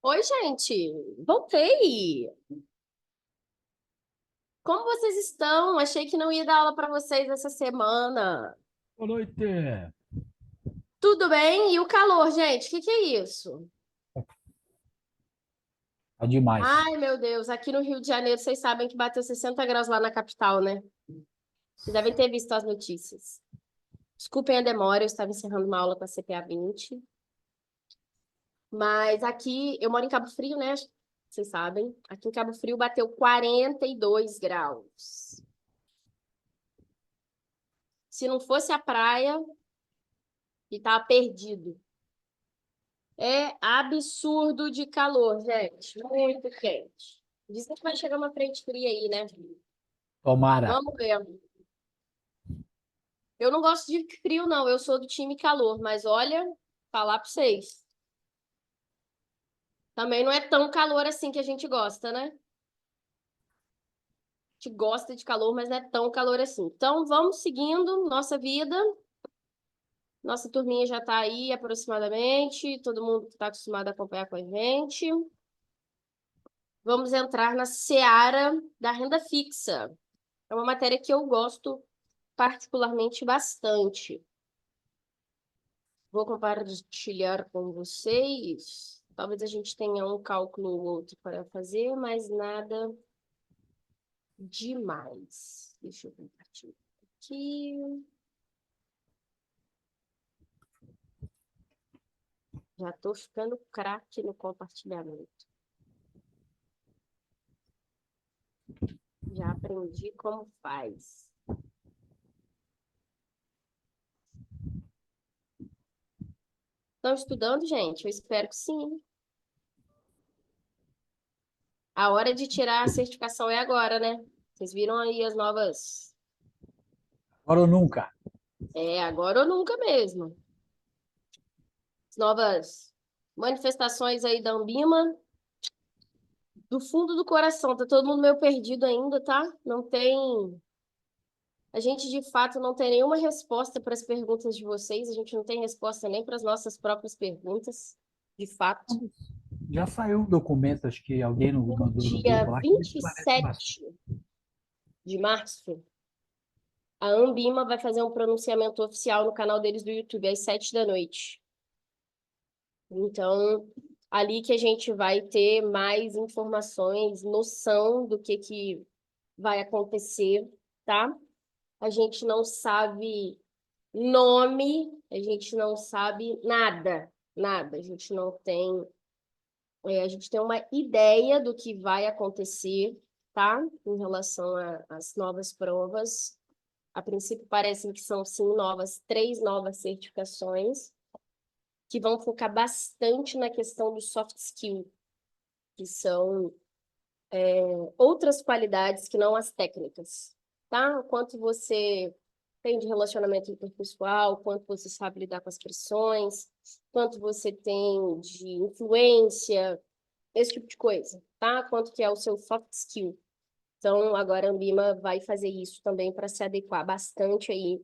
Oi, gente! Voltei! Como vocês estão? Achei que não ia dar aula para vocês essa semana. Boa noite. Tudo bem? E o calor, gente? O que é isso? Tá demais. Ai, meu Deus, aqui no Rio de Janeiro, vocês sabem que bateu 60 graus lá na capital, né? Vocês devem ter visto as notícias. Desculpem a demora, eu estava encerrando uma aula com a CPA 20. Mas aqui, eu moro em Cabo Frio, né? Vocês sabem. Aqui em Cabo Frio bateu 42 graus. Se não fosse a praia, e tava perdido. É absurdo de calor, gente. Muito quente. Dizem que vai chegar uma frente fria aí, né? Tomara. Vamos ver. Eu não gosto de frio, não. Eu sou do time calor, mas olha, falar pra vocês. Também não é tão calor assim que a gente gosta, né? A gente gosta de calor, mas não é tão calor assim. Então, vamos seguindo nossa vida. Nossa turminha já tá aí aproximadamente. Todo mundo que tá acostumado a acompanhar com a gente. Vamos entrar na seara da renda fixa. É uma matéria que eu gosto particularmente bastante. Vou compartilhar com vocês. Talvez a gente tenha um cálculo ou outro para fazer, mas nada demais. Deixa eu compartilhar aqui. Já estou ficando craque no compartilhamento. Já aprendi como faz. Estão estudando, gente? Eu espero que sim. A hora de tirar a certificação é agora, né? Vocês viram aí as novas. Agora ou nunca. É agora ou nunca mesmo. As novas manifestações aí da Anbima. Do fundo do coração, tá todo mundo meio perdido ainda, tá? Não tem. A gente de fato não tem nenhuma resposta para as perguntas de vocês, a gente não tem resposta nem para as nossas próprias perguntas, de fato. Já saiu um documento, acho que alguém No mandou no dia grupo lá, que vinte e esclarece bastante. sete de março, a Anbima vai fazer um pronunciamento oficial no canal deles do YouTube, às 7 da noite. Então, ali que a gente vai ter mais informações, noção do que vai acontecer, tá? A gente não sabe nome, a gente não sabe nada, nada. A gente não tem, a gente tem uma ideia do que vai acontecer, tá? Em relação às novas provas. A princípio, parece que são, sim, três novas certificações, que vão focar bastante na questão do soft skill, que são outras qualidades que não as técnicas, tá? O quanto você tem de relacionamento interpessoal, quanto você sabe lidar com as pressões, quanto você tem de influência, esse tipo de coisa, tá? Quanto que é o seu soft skill. Então, agora a Ambima vai fazer isso também para se adequar bastante aí,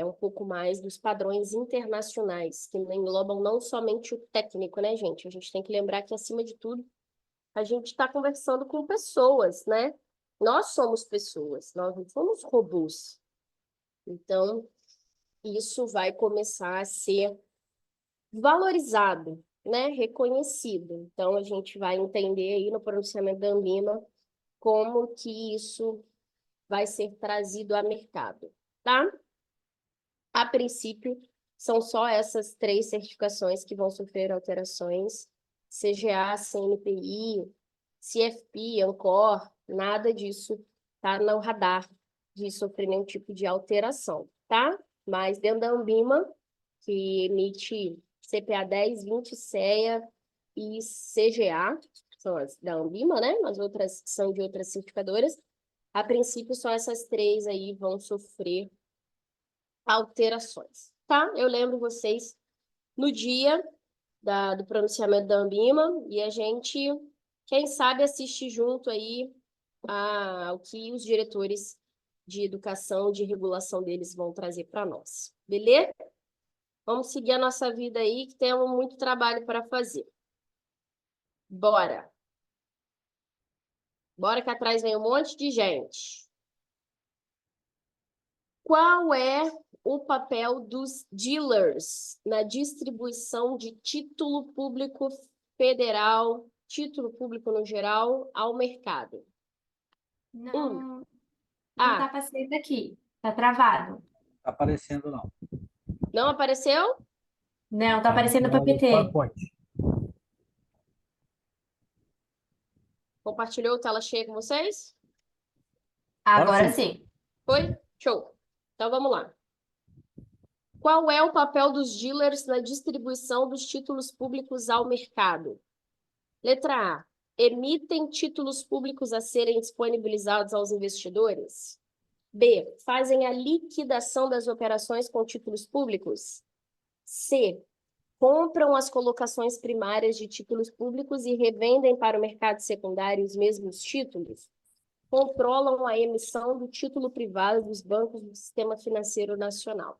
um pouco mais dos padrões internacionais, que englobam não somente o técnico, né, gente? A gente tem que lembrar que, acima de tudo, a gente está conversando com pessoas, né? Nós somos pessoas, nós não somos robôs. Então, isso vai começar a ser valorizado, né? Reconhecido. Então, a gente vai entender aí no pronunciamento da Anbima como que isso vai ser trazido a mercado, tá? A princípio, são só essas três certificações que vão sofrer alterações: CGA, CNPI, CFP, Ancor, nada disso tá no radar de sofrer nenhum tipo de alteração, tá? Mas dentro da Anbima, que emite CPA 10, 20, CEA e CGA, são as da Anbima, né? As outras são de outras certificadoras. A princípio, só essas três aí vão sofrer alterações, tá? Eu lembro vocês no dia do pronunciamento da Ambima e a gente, quem sabe, assiste junto aí ao que os diretores de educação, de regulação deles vão trazer para nós, beleza? Vamos seguir a nossa vida aí, que temos muito trabalho para fazer. Bora. Bora que atrás vem um monte de gente. Qual é o papel dos dealers na distribuição de título público federal, título público no geral, ao mercado? Não, não tá A. aparecendo aqui. Tá travado. Tá aparecendo, não. Não apareceu? Não, tá Tá na aparecendo o tela do PPT. PowerPoint. Compartilhou tela cheia com vocês? Agora Agora sim. sim. Foi? Show. Então vamos lá. Qual é o papel dos dealers na distribuição dos títulos públicos ao mercado? Letra A. Emitem títulos públicos a serem disponibilizados aos investidores? B. Fazem a liquidação das operações com títulos públicos? C. Compram as colocações primárias de títulos públicos e revendem para o mercado secundário os mesmos títulos? Controlam a emissão do título privado dos bancos do Sistema Financeiro Nacional.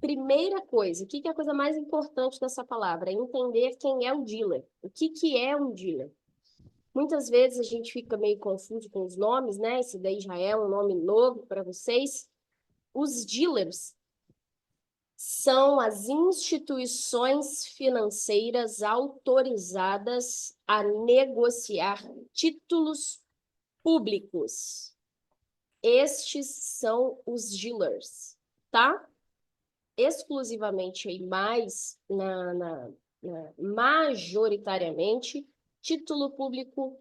Primeira coisa, o que é a coisa mais importante dessa palavra? É entender quem é o dealer. O que é um dealer? Muitas vezes a gente fica meio confuso com os nomes, né? Esse daí já é um nome novo para vocês. Os dealers são as instituições financeiras autorizadas a negociar títulos públicos. Estes são os dealers, tá? Exclusivamente e mais majoritariamente título público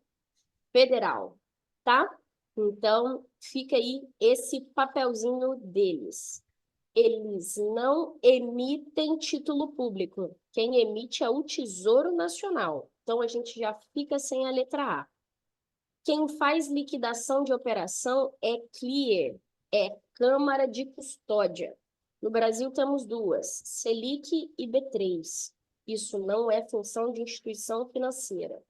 federal, tá? Então, fica aí esse papelzinho deles. Eles não emitem título público. Quem emite é o Tesouro Nacional. Então, a gente já fica sem a letra A. Quem faz liquidação de operação é Clear, é Câmara de Custódia. No Brasil temos duas, Selic e B3. Isso não é função de instituição financeira.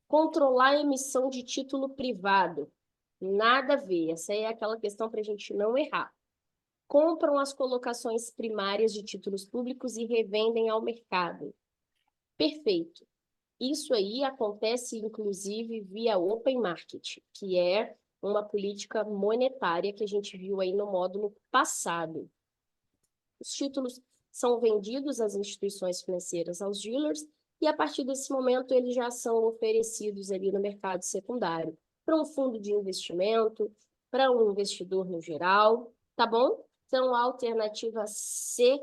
Controlar a emissão de título privado. Nada a ver. Essa é aquela questão para a gente não errar. Compram as colocações primárias de títulos públicos e revendem ao mercado. Perfeito. Isso aí acontece, inclusive, via Open Market, que é uma política monetária que a gente viu aí no módulo passado. Os títulos são vendidos às instituições financeiras, aos dealers, e a partir desse momento eles já são oferecidos ali no mercado secundário, para um fundo de investimento, para um investidor no geral, tá bom? Então, a alternativa C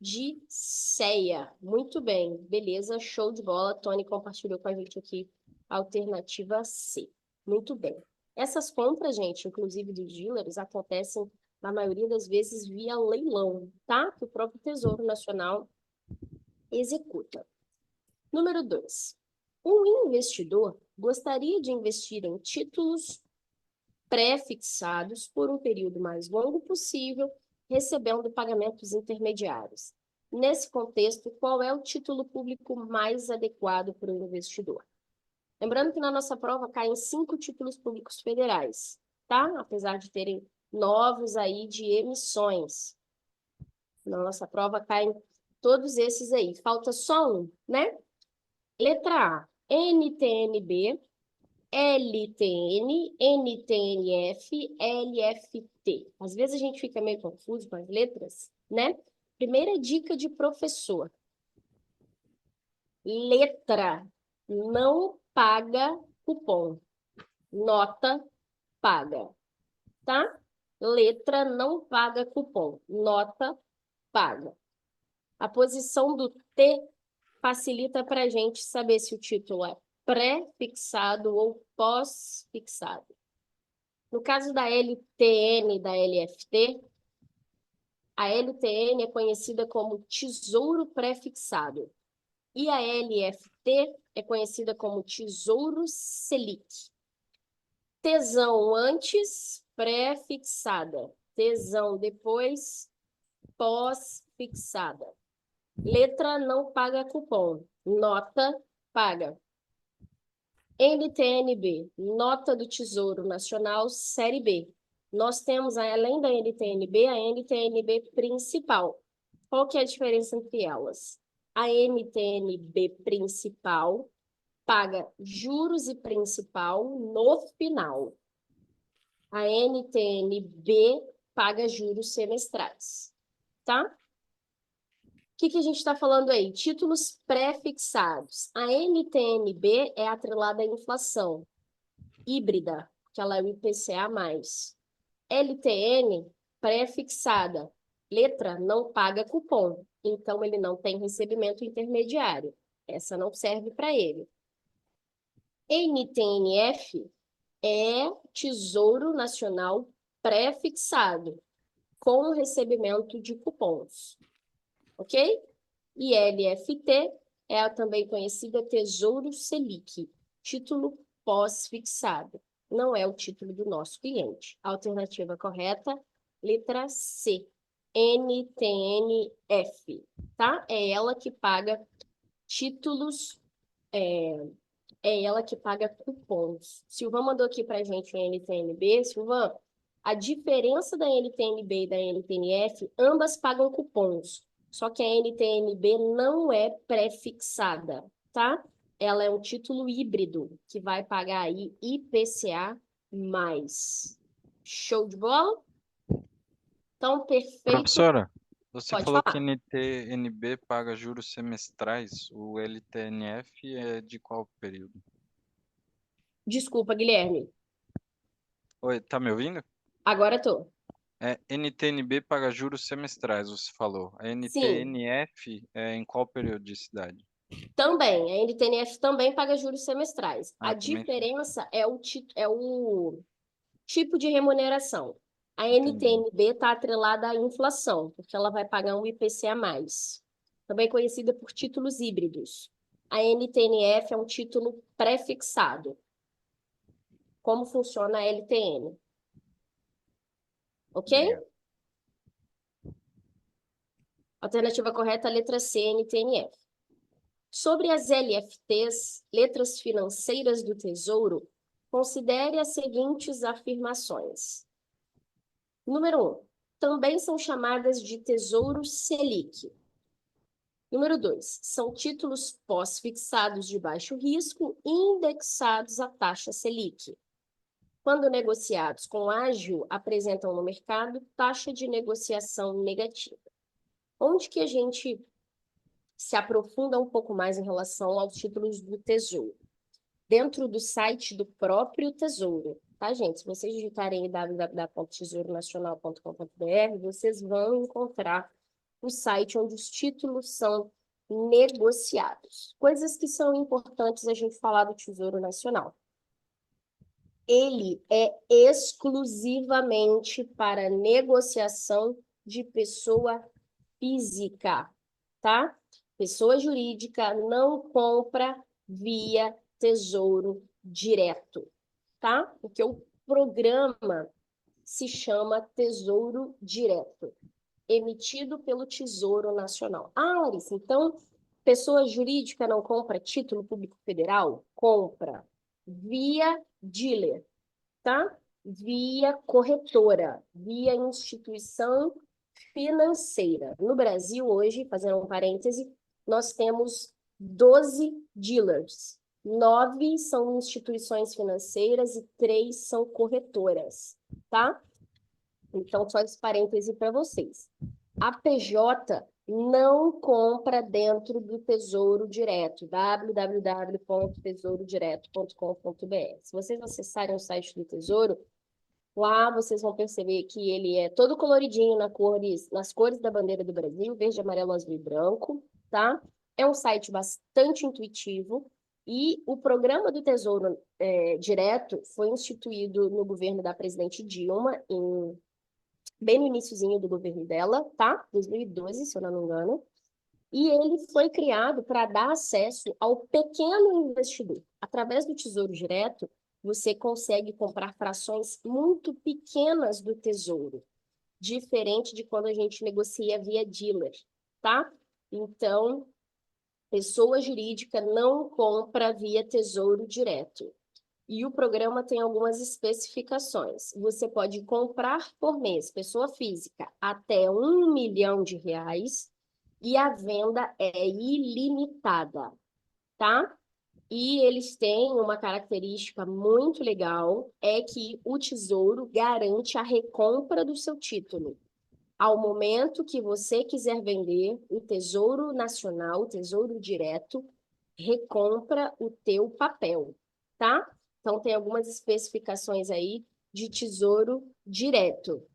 de CEA. Muito bem, beleza, show de bola. Tony compartilhou com a gente aqui a alternativa C. Muito bem. Essas compras, gente, inclusive dos dealers, acontecem na maioria das vezes via leilão, tá? Que o próprio Tesouro Nacional executa. Número 2. Um investidor gostaria de investir em títulos pré-fixados por um período mais longo possível, recebendo pagamentos intermediários. Nesse contexto, qual é o título público mais adequado para o investidor? Lembrando que na nossa prova caem 5 títulos públicos federais, tá? Apesar de terem novos aí de emissões. Na nossa prova caem todos esses aí. Falta só um, né? Letra A, NTNB, LTN, NTNF, LFT. Às vezes a gente fica meio confuso com as letras, né? Primeira dica de professor. Letra não paga cupom. Nota paga, tá? Letra não paga cupom. Nota paga. A posição do T facilita para a gente saber se o título é pré-fixado ou pós-fixado. No caso da LTN e da LFT, a LTN é conhecida como Tesouro Pré-fixado e a LFT é conhecida como Tesouro Selic. Tesão antes, pré-fixada. Tesão depois, pós-fixada. Letra não paga cupom. Nota paga. NTNB, Nota do Tesouro Nacional, Série B. Nós temos, além da NTNB, a NTNB principal. Qual que é a diferença entre elas? A NTNB principal paga juros e principal no final. A NTN-B paga juros semestrais, tá? O que a gente está falando aí? Títulos pré-fixados. A NTN-B é atrelada à inflação híbrida, que ela é o IPCA+. LTN, pré-fixada. Letra não paga cupom, então ele não tem recebimento intermediário. Essa não serve para ele. NTNF é Tesouro Nacional pré-fixado, com recebimento de cupons, ok? E LFT é a também conhecida Tesouro Selic, título pós-fixado. Não é o título do nosso cliente. Alternativa correta, letra C, NTNF, tá? É ela que paga títulos, é ela que paga cupons. Silvan mandou aqui para a gente o NTNB. Silvan, a diferença da NTNB e da NTNF, ambas pagam cupons. Só que a NTNB não é pré-fixada, tá? Ela é um título híbrido, que vai pagar aí IPCA+. Show de bola? Então, perfeito. Professora, você Pode falou que falar. NTNB paga juros semestrais, o LTNF é de qual período? Desculpa, Guilherme. Oi, tá me ouvindo? Agora tô. NTNB paga juros semestrais, você falou. A Sim, NTNF é em qual periodicidade? também. A NTNF também paga juros semestrais. A Também. diferença é o tipo de remuneração. A Entendi. NTNB está atrelada à inflação, porque ela vai pagar um IPCA+, também conhecida por títulos híbridos. A NTNF é um título pré-fixado. Como funciona a LTN? Ok? Obrigado. Alternativa correta, letra C, NTNF. Sobre as LFTs, letras financeiras do Tesouro, considere as seguintes afirmações. Número 1. Também são chamadas de Tesouro Selic. Número 2. São títulos pós-fixados de baixo risco indexados à taxa Selic. Quando negociados com ágio, apresentam no mercado taxa de negociação negativa. Onde que a gente se aprofunda um pouco mais em relação aos títulos do Tesouro? Dentro do site do próprio Tesouro, tá, gente? Se vocês digitarem em www.tesournacional.com.br, vocês vão encontrar o site onde os títulos são negociados. Coisas que são importantes a gente falar do Tesouro Nacional. Ele é exclusivamente para negociação de pessoa física, tá? Pessoa jurídica não compra via Tesouro Direto, tá? Porque o programa se chama Tesouro Direto, emitido pelo Tesouro Nacional. Ah, Larissa, então pessoa jurídica não compra título público federal? Compra via dealer, tá? Via corretora, via instituição financeira. No Brasil, hoje, fazendo um parêntese, nós temos 12 dealers. 9 são instituições financeiras e 3 são corretoras, tá? Então, só esse parêntese para vocês. A PJ não compra dentro do Tesouro Direto, www.tesourodireto.com.br. Se vocês acessarem o site do Tesouro, lá vocês vão perceber que ele é todo coloridinho nas cores da bandeira do Brasil, verde, amarelo, azul e branco, tá? É um site bastante intuitivo e o programa do Tesouro Direto foi instituído no governo da presidente Dilma, bem no iniciozinho do governo dela, tá? 2012, se eu não me engano. E ele foi criado para dar acesso ao pequeno investidor. Através do Tesouro Direto, você consegue comprar frações muito pequenas do Tesouro, diferente de quando a gente negocia via dealer, tá? Então, pessoa jurídica não compra via Tesouro Direto. E o programa tem algumas especificações. Você pode comprar por mês, pessoa física, até R$ 1 milhão, e a venda é ilimitada, tá? E eles têm uma característica muito legal, é que o Tesouro garante a recompra do seu título. Ao momento que você quiser vender, o Tesouro Nacional, o Tesouro Direto, recompra o teu papel, tá? Então, tem algumas especificações aí de Tesouro Direto.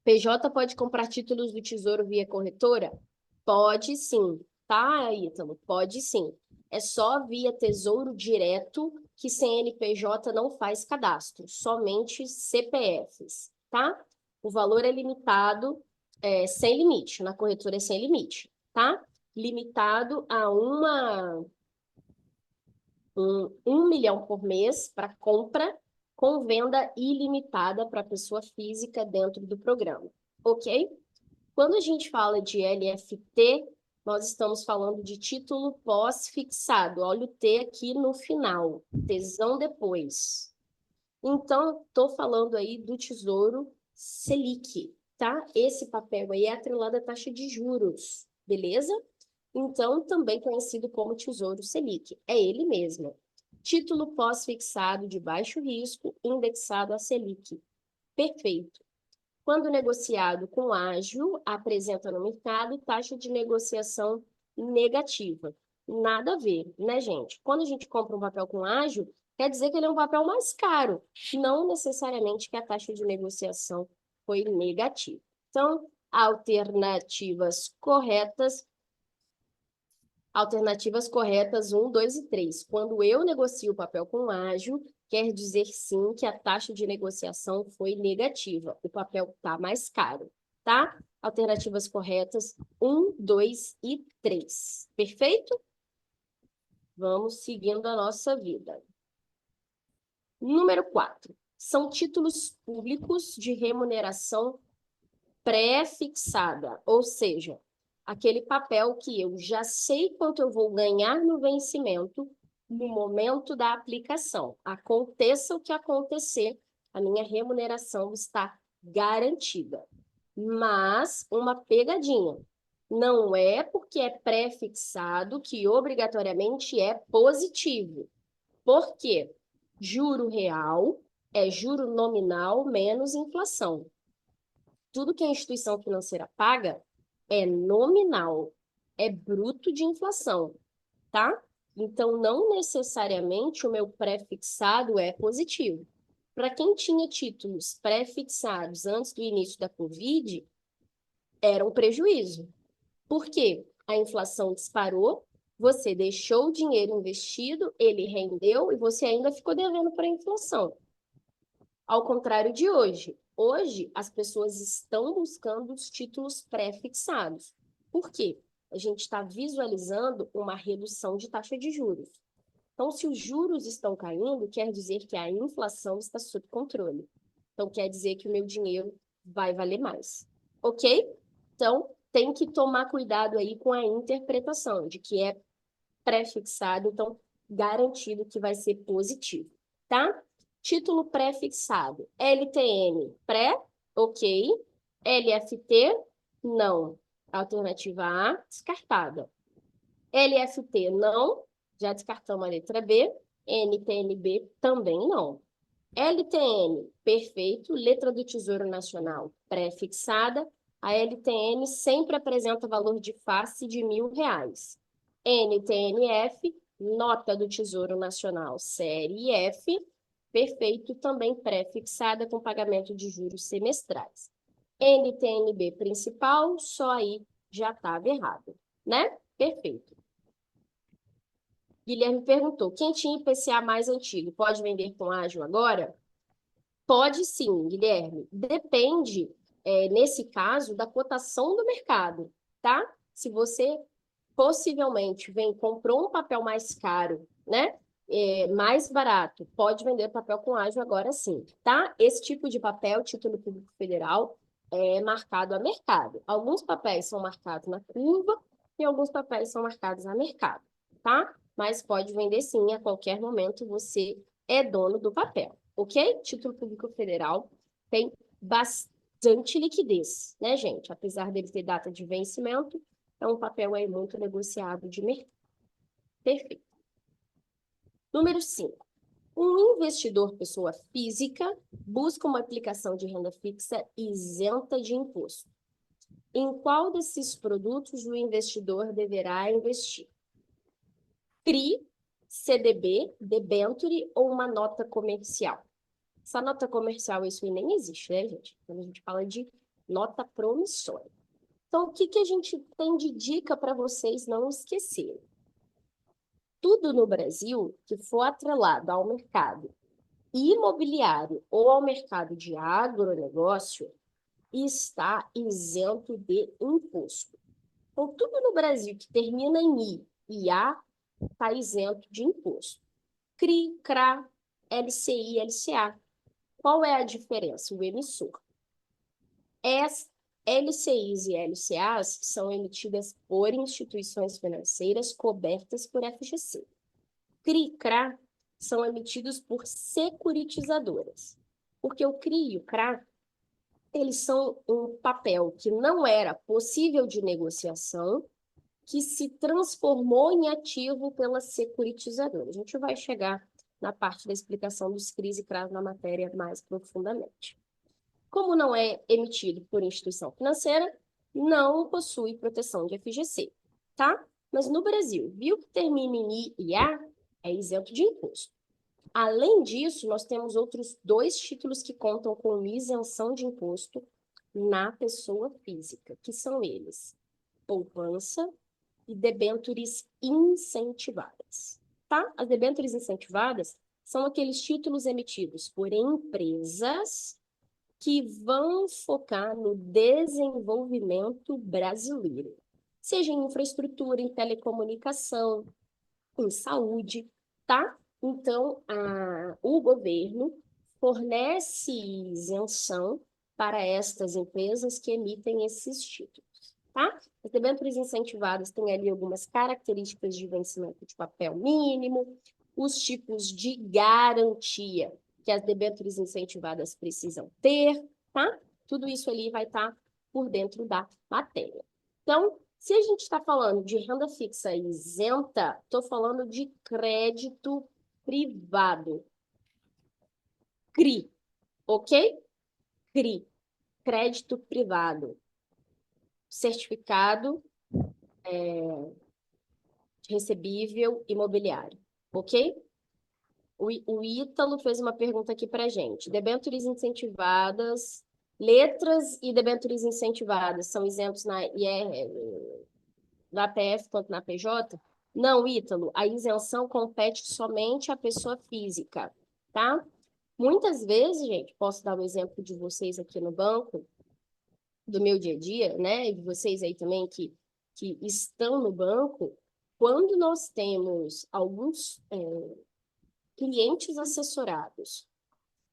PJ pode comprar títulos do Tesouro via corretora? Pode sim, tá, Ítalo? Pode sim. É só via Tesouro Direto que CNPJ não faz cadastro, somente CPFs, tá? O valor é limitado, sem limite, na corretora é sem limite, tá? Limitado a 1 milhão por mês para compra, com venda ilimitada para pessoa física dentro do programa, ok? Quando a gente fala de LFT, nós estamos falando de título pós-fixado. Olha o T aqui no final, tesão depois. Então, estou falando aí do Tesouro Selic, tá? Esse papel aí é atrelado à taxa de juros, beleza? Então, também conhecido como Tesouro Selic. É ele mesmo. Título pós-fixado de baixo risco, indexado a Selic. Perfeito. Quando negociado com ágio, apresenta no mercado taxa de negociação negativa. Nada a ver, né, gente? Quando a gente compra um papel com ágio, quer dizer que ele é um papel mais caro, não necessariamente que a taxa de negociação foi negativa. Então, alternativas corretas 1, 2 e 3. Quando eu negocio o papel com ágio, quer dizer sim que a taxa de negociação foi negativa. O papel está mais caro, tá? Alternativas corretas 1, 2 e 3. Perfeito? Vamos seguindo a nossa vida. Número 4. São títulos públicos de remuneração pré-fixada, ou seja, aquele papel que eu já sei quanto eu vou ganhar no vencimento no momento da aplicação. Aconteça o que acontecer, a minha remuneração está garantida. Mas uma pegadinha. Não é porque é pré-fixado que obrigatoriamente é positivo. Por quê? Juro real é juro nominal menos inflação. Tudo que a instituição financeira paga é nominal, é bruto de inflação, tá? Então, não necessariamente o meu pré-fixado é positivo. Para quem tinha títulos pré-fixados antes do início da Covid, era um prejuízo. Por quê? A inflação disparou, você deixou o dinheiro investido, ele rendeu e você ainda ficou devendo para a inflação. Ao contrário de hoje. Hoje, as pessoas estão buscando os títulos pré-fixados. Por quê? A gente está visualizando uma redução de taxa de juros. Então, se os juros estão caindo, quer dizer que a inflação está sob controle. Então, quer dizer que o meu dinheiro vai valer mais. Ok? Então, tem que tomar cuidado aí com a interpretação de que é pré-fixado, então, garantido que vai ser positivo, tá? Título pré-fixado. LTN, pré, ok. LFT, não. Alternativa A, descartada. LFT, não. Já descartamos a letra B. NTNB, também não. LTN, perfeito. Letra do Tesouro Nacional, pré-fixada. A LTN sempre apresenta valor de face de R$ 1.000. NTNF, nota do Tesouro Nacional, série F, perfeito, também pré-fixada com pagamento de juros semestrais. NTNB principal, só aí já estava errado, né? Perfeito. Guilherme perguntou, quem tinha IPCA mais antigo, pode vender com ágio agora? Pode sim, Guilherme. Depende, nesse caso, da cotação do mercado, tá? Se você possivelmente comprou um papel mais caro, né? Mais barato, pode vender papel com ágio agora sim, tá? Esse tipo de papel, título público federal, é marcado a mercado. Alguns papéis são marcados na curva e alguns papéis são marcados a mercado, tá? Mas pode vender sim, a qualquer momento você é dono do papel, ok? Título público federal tem bastante liquidez, né, gente? Apesar dele ter data de vencimento, é um papel aí muito negociado de mercado. Perfeito. Número 5. Um investidor pessoa física busca uma aplicação de renda fixa isenta de imposto. Em qual desses produtos o investidor deverá investir? CRI, CDB, debênture ou uma nota comercial? Essa nota comercial, isso aí nem existe, né, gente? Quando a gente fala de nota promissória. Então, o que a gente tem de dica para vocês não esquecerem? Tudo no Brasil que for atrelado ao mercado imobiliário ou ao mercado de agronegócio está isento de imposto. Então, tudo no Brasil que termina em I e A está isento de imposto. CRI, CRA, LCI, LCA. Qual é a diferença? O emissor. As LCIs e LCAs são emitidas por instituições financeiras cobertas por FGC. CRI e CRA são emitidos por securitizadoras. Porque o CRI e o CRA, eles são um papel que não era possível de negociação, que se transformou em ativo pela securitizadora. A gente vai chegar na parte da explicação dos CRIs e CRAs na matéria mais profundamente. Como não é emitido por instituição financeira, não possui proteção de FGC, tá? Mas no Brasil, viu que termina em I e A, é isento de imposto. Além disso, nós temos outros 2 títulos que contam com isenção de imposto na pessoa física, que são eles: poupança e debêntures incentivadas, tá? As debêntures incentivadas são aqueles títulos emitidos por empresas que vão focar no desenvolvimento brasileiro, seja em infraestrutura, em telecomunicação, em saúde, tá? Então, o governo fornece isenção para estas empresas que emitem esses títulos, tá? As debêntures incentivadas têm ali algumas características de vencimento de papel mínimo, os tipos de garantia que as debêntures incentivadas precisam ter, tá? Tudo isso ali vai estar por dentro da matéria. Então, se a gente está falando de renda fixa isenta, estou falando de crédito privado. CRI, ok? CRI, crédito privado. Certificado recebível imobiliário, ok? O Ítalo fez uma pergunta aqui para a gente. Debêntures incentivadas, letras e debêntures incentivadas são isentos na APF quanto na PJ? Não, Ítalo, a isenção compete somente à pessoa física, tá? Muitas vezes, gente, posso dar um exemplo de vocês aqui no banco, do meu dia a dia, né? E de vocês aí também que estão no banco, quando nós temos alguns clientes assessorados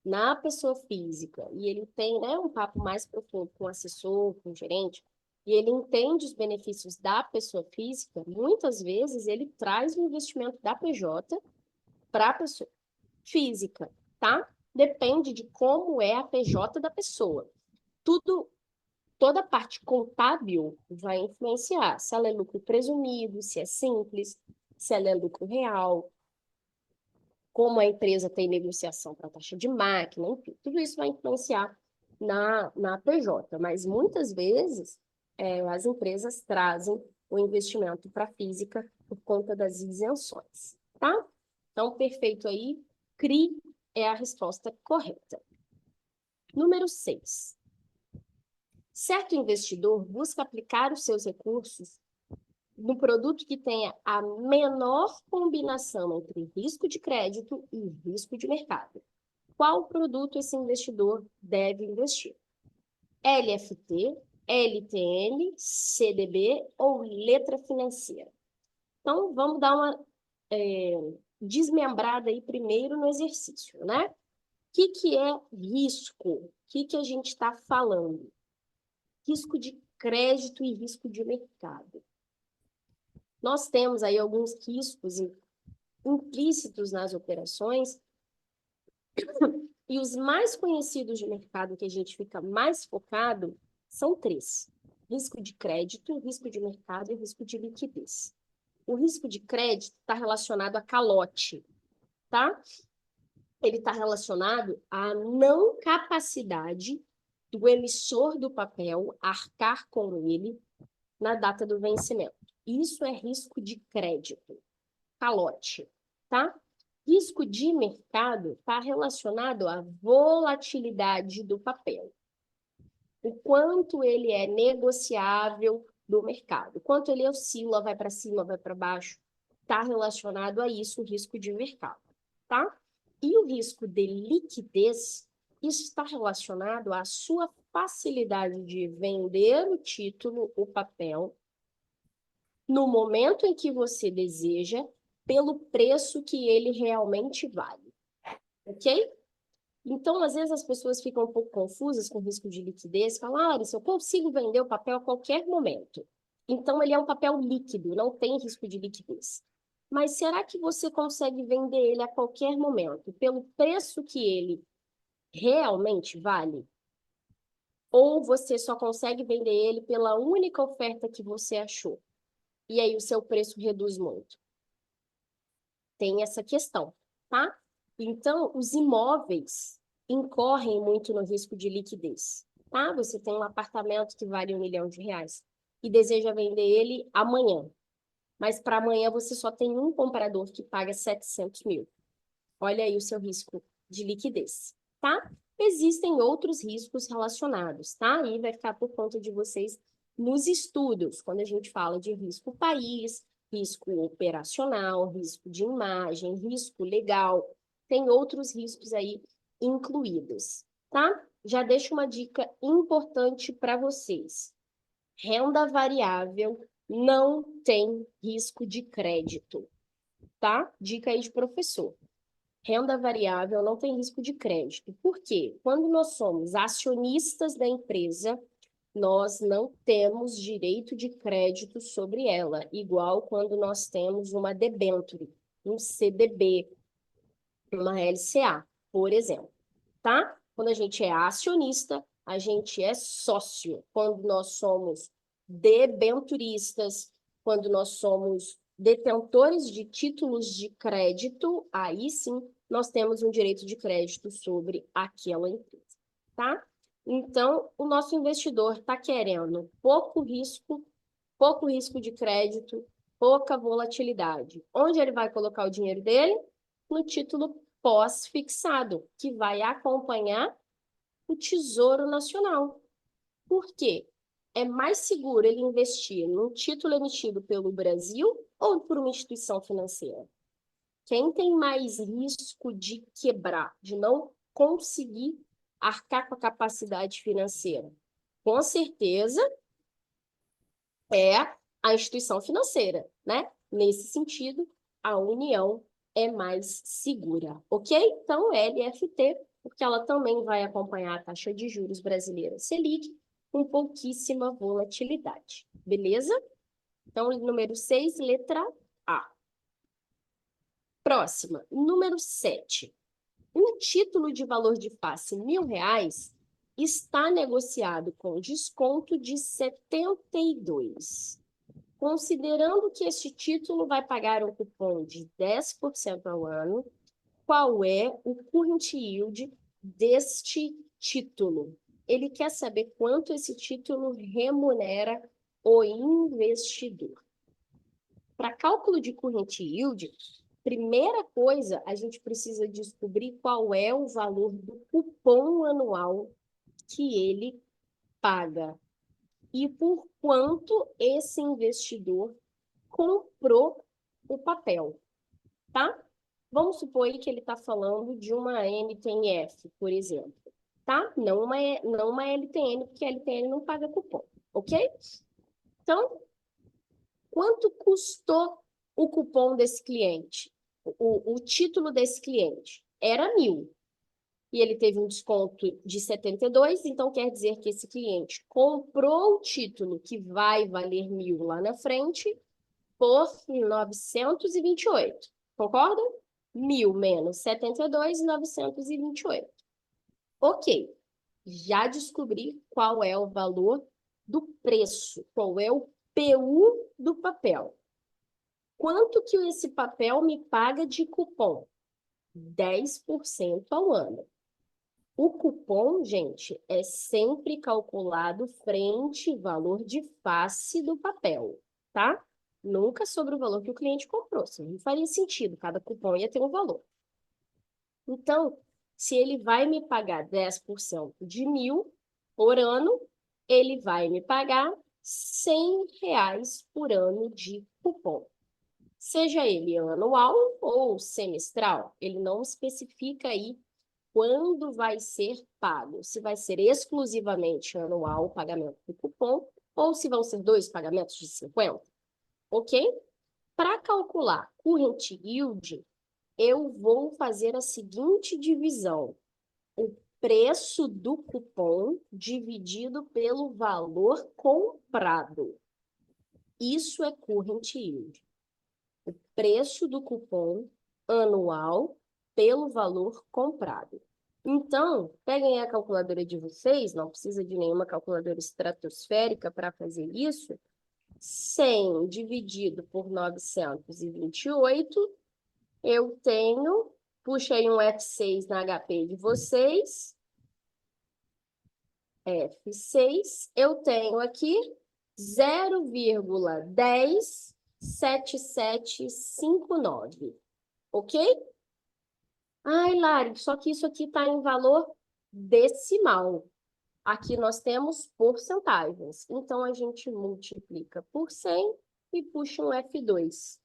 na pessoa física, e ele tem, né, um papo mais profundo com o assessor, com o gerente, e ele entende os benefícios da pessoa física, muitas vezes ele traz o investimento da PJ para a pessoa física, tá? Depende de como é a PJ da pessoa. Toda a parte contábil vai influenciar se ela é lucro presumido, se é simples, se ela é lucro real, como a empresa tem negociação para taxa de máquina, enfim, tudo isso vai influenciar na PJ, mas muitas vezes as empresas trazem o investimento para a física por conta das isenções, tá? Então, perfeito aí, CRI é a resposta correta. Número 6. Certo investidor busca aplicar os seus recursos no produto que tenha a menor combinação entre risco de crédito e risco de mercado. Qual produto esse investidor deve investir? LFT, LTN, CDB ou letra financeira? Então, vamos dar uma desmembrada aí primeiro no exercício, né? O que é risco? O que a gente está falando? Risco de crédito e risco de mercado. Nós temos aí alguns riscos implícitos nas operações e os mais conhecidos de mercado que a gente fica mais focado são 3. Risco de crédito, risco de mercado e risco de liquidez. O risco de crédito está relacionado a calote, tá? Ele está relacionado à não capacidade do emissor do papel arcar com ele na data do vencimento. Isso é risco de crédito, calote, tá? Risco de mercado está relacionado à volatilidade do papel. O quanto ele é negociável do mercado, o quanto ele oscila, vai para cima, vai para baixo, está relacionado a isso, o risco de mercado, tá? E o risco de liquidez está relacionado à sua facilidade de vender o título, o papel, no momento em que você deseja, pelo preço que ele realmente vale. Ok? Então, às vezes, as pessoas ficam um pouco confusas com o risco de liquidez, falam, se eu consigo vender o papel a qualquer momento. Então, ele é um papel líquido, não tem risco de liquidez. Mas será que você consegue vender ele a qualquer momento, pelo preço que ele realmente vale? Ou você só consegue vender ele pela única oferta que você achou? E aí o seu preço reduz muito? Tem essa questão, tá? Então, os imóveis incorrem muito no risco de liquidez, tá? Você tem um apartamento que vale R$1 milhão e deseja vender ele amanhã, mas para amanhã você só tem um comprador que paga 700 mil. Olha aí o seu risco de liquidez, tá? Existem outros riscos relacionados, tá? E vai ficar por conta de vocês nos estudos, quando a gente fala de risco país, risco operacional, risco de imagem, risco legal, tem outros riscos aí incluídos, tá? Já deixo uma dica importante para vocês. Renda variável não tem risco de crédito, tá? Dica aí de professor. Renda variável não tem risco de crédito. Por quê? Quando nós somos acionistas da empresa, nós não temos direito de crédito sobre ela, igual quando nós temos uma debênture, um CDB, uma LCA, por exemplo, tá? Quando a gente é acionista, a gente é sócio. Quando nós somos debenturistas, quando nós somos detentores de títulos de crédito, aí sim nós temos um direito de crédito sobre aquela empresa, tá? Então, o nosso investidor está querendo pouco risco de crédito, pouca volatilidade. Onde ele vai colocar o dinheiro dele? No título pós-fixado, que vai acompanhar o Tesouro Nacional. Por quê? É mais seguro ele investir num título emitido pelo Brasil ou por uma instituição financeira? Quem tem mais risco de quebrar, de não conseguir arcar com a capacidade financeira? Com certeza é a instituição financeira, né? Nesse sentido, a União é mais segura, ok? Então, LFT, porque ela também vai acompanhar a taxa de juros brasileira Selic com pouquíssima volatilidade, beleza? Então, número 6, letra A. Próxima, número 7. Um título de valor de face R$1.000 está negociado com desconto de 72. Considerando que este título vai pagar um cupom de 10% ao ano, qual é o current yield deste título? Ele quer saber quanto esse título remunera o investidor. Para cálculo de current yield, primeira coisa, a gente precisa descobrir qual é o valor do cupom anual que ele paga e por quanto esse investidor comprou o papel, tá? Vamos supor aí que ele está falando de uma NTNF, por exemplo, tá? Não uma LTN, porque a LTN não paga cupom, ok? Então, quanto custou o cupom desse cliente? O título desse cliente? Era 1.000. E ele teve um desconto de 72, então quer dizer que esse cliente comprou o título que vai valer 1.000 lá na frente por 928. Concordam? 1.000 menos 72, 928. Ok. Já descobri qual é o valor do preço, qual é o PU do papel. Quanto que esse papel me paga de cupom? 10% ao ano. O cupom, gente, é sempre calculado frente ao valor de face do papel, tá? Nunca sobre o valor que o cliente comprou. Isso não faria sentido, cada cupom ia ter um valor. Então, se ele vai me pagar 10% de 1.000 por ano, ele vai me pagar R$ 100 por ano de cupom. Seja ele anual ou semestral, ele não especifica aí quando vai ser pago. Se vai ser exclusivamente anual o pagamento do cupom ou se vão ser 2 pagamentos de 50, ok? Para calcular current yield, eu vou fazer a seguinte divisão. O preço do cupom dividido pelo valor comprado. Isso é current yield. O preço do cupom anual pelo valor comprado. Então, peguem a calculadora de vocês, não precisa de nenhuma calculadora estratosférica para fazer isso. 100 dividido por 928, eu tenho, puxa aí um F6 na HP de vocês, F6, eu tenho aqui 0,107759, ok? Ai, Lari, só que isso aqui está em valor decimal. Aqui nós temos porcentagens. Então, a gente multiplica por 100 e puxa um F2.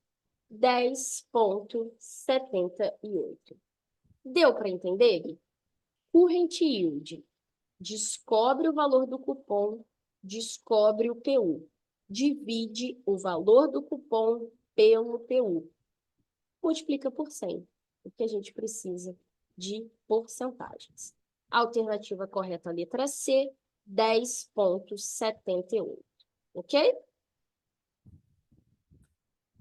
10,78. Deu para entender, Gui? Current yield. Descobre o valor do cupom, descobre o PU. Divide o valor do cupom pelo PU. Multiplica por 100, porque a gente precisa de porcentagens. Alternativa correta, letra C, 10,78. Ok?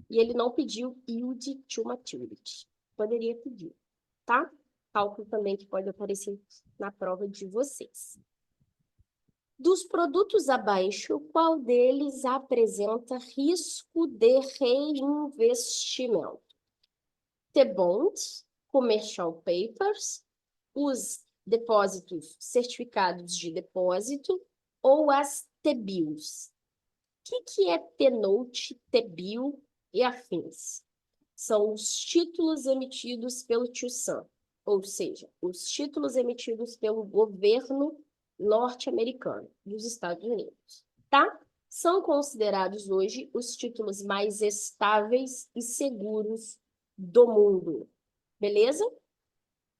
E ele não pediu yield to maturity. Poderia pedir, tá? Cálculo também que pode aparecer na prova de vocês. Dos produtos abaixo, qual deles apresenta risco de reinvestimento? T-bonds, commercial papers, os depósitos certificados de depósito ou as T-bills. O que é T-note, T-bill e afins? São os títulos emitidos pelo Tio Sam, ou seja, os títulos emitidos pelo governo norte-americano dos Estados Unidos, tá? São considerados hoje os títulos mais estáveis e seguros do mundo, beleza?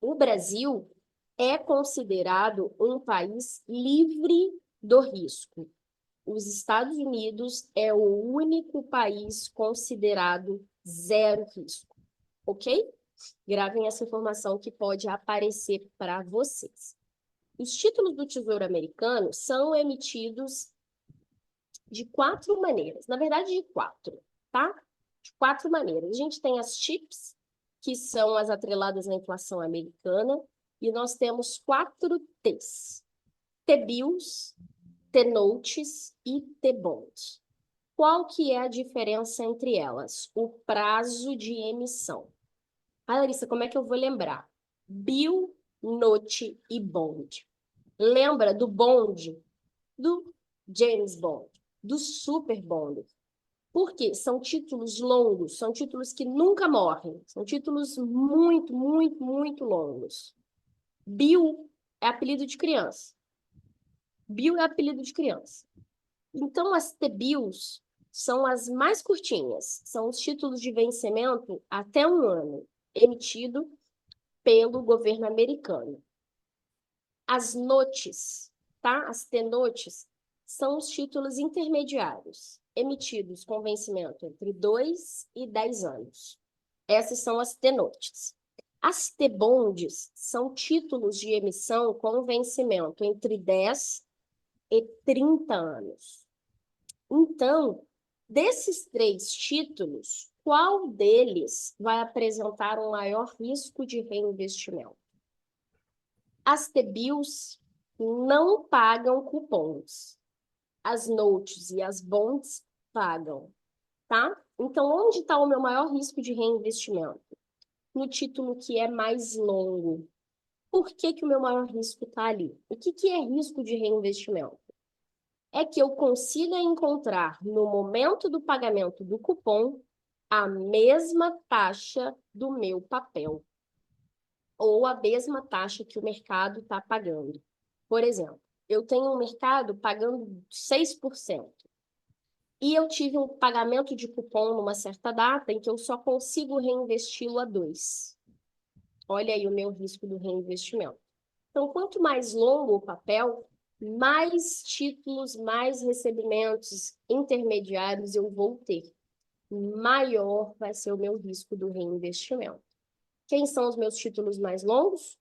O Brasil é considerado um país livre do risco. Os Estados Unidos é o único país considerado zero risco, ok? Gravem essa informação que pode aparecer para vocês. Os títulos do Tesouro Americano são emitidos de 4 maneiras, na verdade de 4, tá? De 4 maneiras. A gente tem as TIPS, que são as atreladas à inflação americana, e nós temos 4 T's. T-bills, T-notes e T-bonds. Qual que é a diferença entre elas? O prazo de emissão. Ah, Larissa, como é que eu vou lembrar? Bill, note e bond. Lembra do bond? Do James Bond, do Super Bond. Por quê? São títulos longos, são títulos que nunca morrem, são títulos muito, muito, muito longos. Bill é apelido de criança. Bill é apelido de criança. Então, as T-bills são as mais curtinhas, são os títulos de vencimento até 1 ano, emitido pelo governo americano. As notes, tá? As T-notes são os títulos intermediários, emitidos com vencimento entre 2 e 10 anos. Essas são as T-notes. As T-bonds são títulos de emissão com vencimento entre 10 e 30 anos. Então, desses 3 títulos, qual deles vai apresentar um maior risco de reinvestimento? As T-bills não pagam cupons. As notes e as bonds pagam. tá? Então, onde está o meu maior risco de reinvestimento? No título que é mais longo. Por que que o meu maior risco está ali? O que que é risco de reinvestimento? É que eu consiga encontrar, no momento do pagamento do cupom, a mesma taxa do meu papel, ou a mesma taxa que o mercado está pagando. Por exemplo, eu tenho um mercado pagando 6%, e eu tive um pagamento de cupom numa certa data em que eu só consigo reinvesti-lo a 2%. Olha aí o meu risco do reinvestimento. Então, quanto mais longo o papel, mais títulos, mais recebimentos intermediários eu vou ter. Maior vai ser o meu risco do reinvestimento. Quem são os meus títulos mais longos?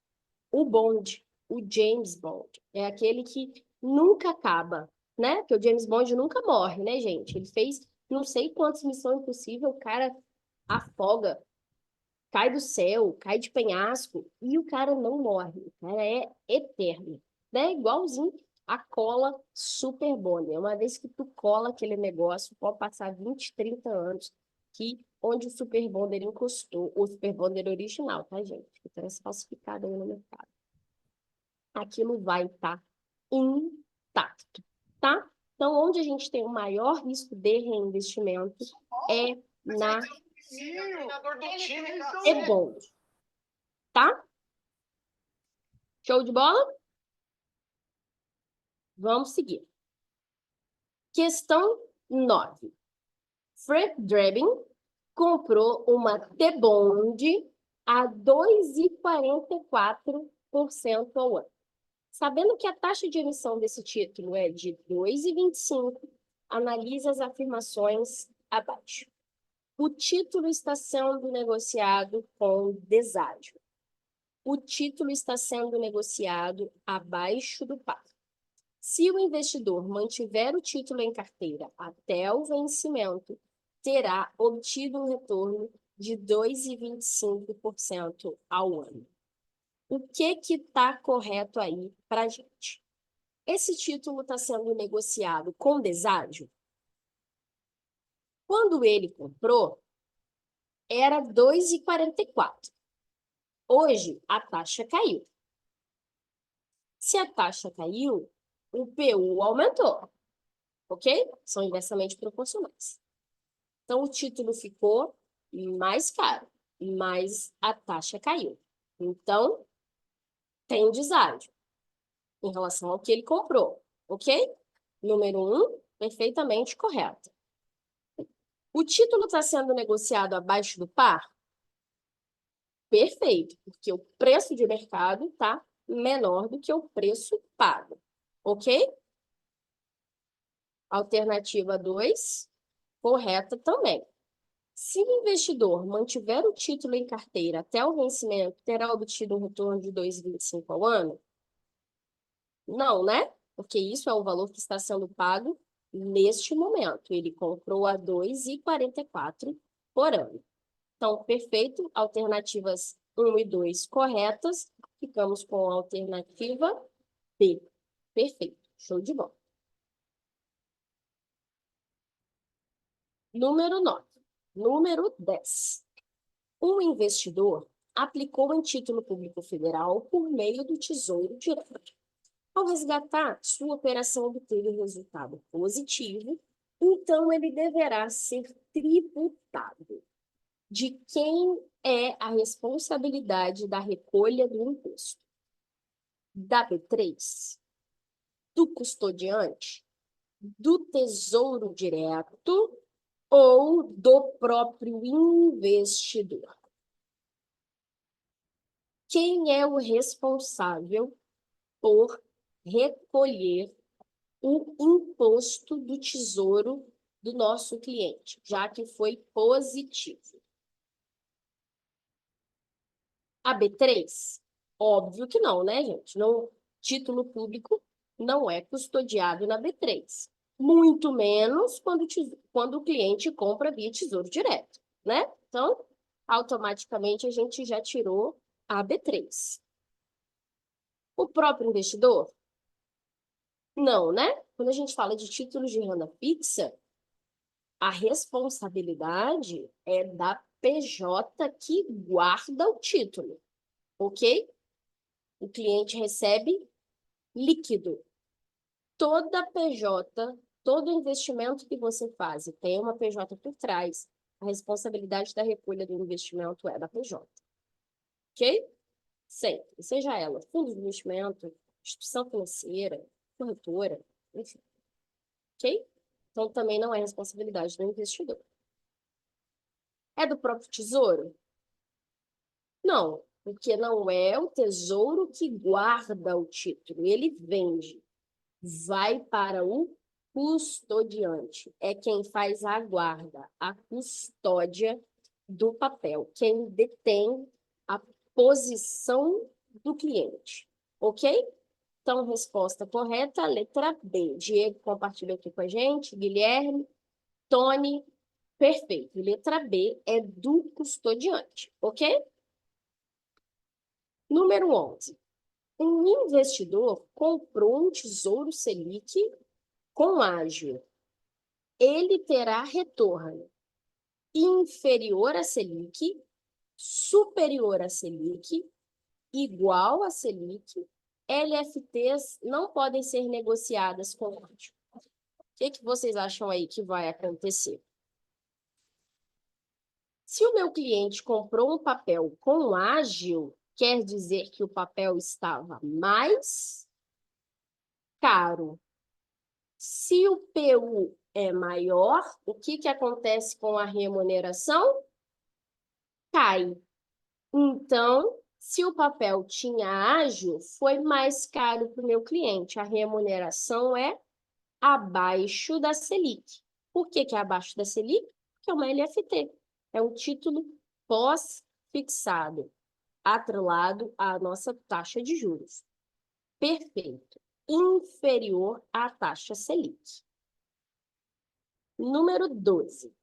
O Bond, o James Bond. É aquele que nunca acaba, né? Porque o James Bond nunca morre, né, gente? Ele fez não sei quantas Missão Impossível, o cara afoga, cai do céu, cai de penhasco, e o cara não morre. O cara é eterno, né? Igualzinho a cola Super Bonder. Uma vez que tu cola aquele negócio, pode passar 20, 30 anos, que onde o Super Bonder encostou, o Super Bonder original, tá, gente? Que tá falsificado aí no mercado. Aquilo vai estar intacto, tá? Então, onde a gente tem o maior risco de reinvestimento é na E-Bond, tá? Show de bola? Vamos seguir. Questão 9. Fred Drebin comprou uma T-Bond a 2,44% ao ano. Sabendo que a taxa de emissão desse título é de 2,25, analise as afirmações abaixo. O título está sendo negociado com deságio. O título está sendo negociado abaixo do par. Se o investidor mantiver o título em carteira até o vencimento, terá obtido um retorno de 2,25% ao ano. O que está correto aí para a gente? Esse título está sendo negociado com deságio? Quando ele comprou, era 2,44. Hoje, a taxa caiu. Se a taxa caiu, o PU aumentou, ok? São inversamente proporcionais. Então, o título ficou mais caro, mas a taxa caiu. Então, tem um deságio em relação ao que ele comprou, ok? Número 1, perfeitamente correto. O título está sendo negociado abaixo do par? Perfeito, porque o preço de mercado está menor do que o preço pago, ok? Alternativa 2, correta também. Se o investidor mantiver o título em carteira até o vencimento, terá obtido um retorno de 2,25 ao ano? Não, né? Porque isso é o valor que está sendo pago neste momento. Ele comprou a 2,44 por ano. Então, perfeito. Alternativas 1 e 2 corretas. Ficamos com a alternativa B. Perfeito. Show de bola. Número 9. Número 10. Um investidor aplicou em título público federal por meio do Tesouro Direto. Ao resgatar, sua operação obteve resultado positivo, então ele deverá ser tributado. De quem é a responsabilidade da recolha do imposto? Da B3? Do custodiante? Do Tesouro Direto ou do próprio investidor? Quem é o responsável por recolher o imposto do tesouro do nosso cliente, já que foi positivo? A B3? Óbvio que não, né, gente? No título público não é custodiado na B3. Muito menos quando o cliente compra via Tesouro Direto, né? Então, automaticamente a gente já tirou a B3. O próprio investidor? Não, né? Quando a gente fala de títulos de renda fixa, A responsabilidade é da PJ que guarda o título, ok? O cliente recebe líquido. Toda PJ, todo investimento que você faz e tem uma PJ por trás, a responsabilidade da recolha do investimento é da PJ. Ok? Sempre. Seja ela fundo de investimento, instituição financeira, corretora, enfim. Ok? Então, também não é responsabilidade do investidor. É do próprio tesouro? Não, porque não é o tesouro que guarda o título, ele vende. Vai para o custodiante. É quem faz a guarda, a custódia do papel, quem detém a posição do cliente. Ok? Então, resposta correta, letra B. Diego compartilhou aqui com a gente, Guilherme, Tony, perfeito. Letra B é do custodiante, ok? Número 11. Um investidor comprou um tesouro Selic com ágio. Ele terá retorno inferior a Selic, superior a Selic, igual a Selic. LFTs não podem ser negociadas com ágio. O que vocês acham aí que vai acontecer? Se o meu cliente comprou um papel com ágio, quer dizer que o papel estava mais caro. Se o PU é maior, o que acontece com a remuneração? Cai. Então, se o papel tinha ágio, foi mais caro para o meu cliente. A remuneração é abaixo da Selic. Por que é abaixo da Selic? Porque é uma LFT. É um título pós-fixado, atrelado à nossa taxa de juros. Perfeito. Inferior à taxa Selic. Número 12.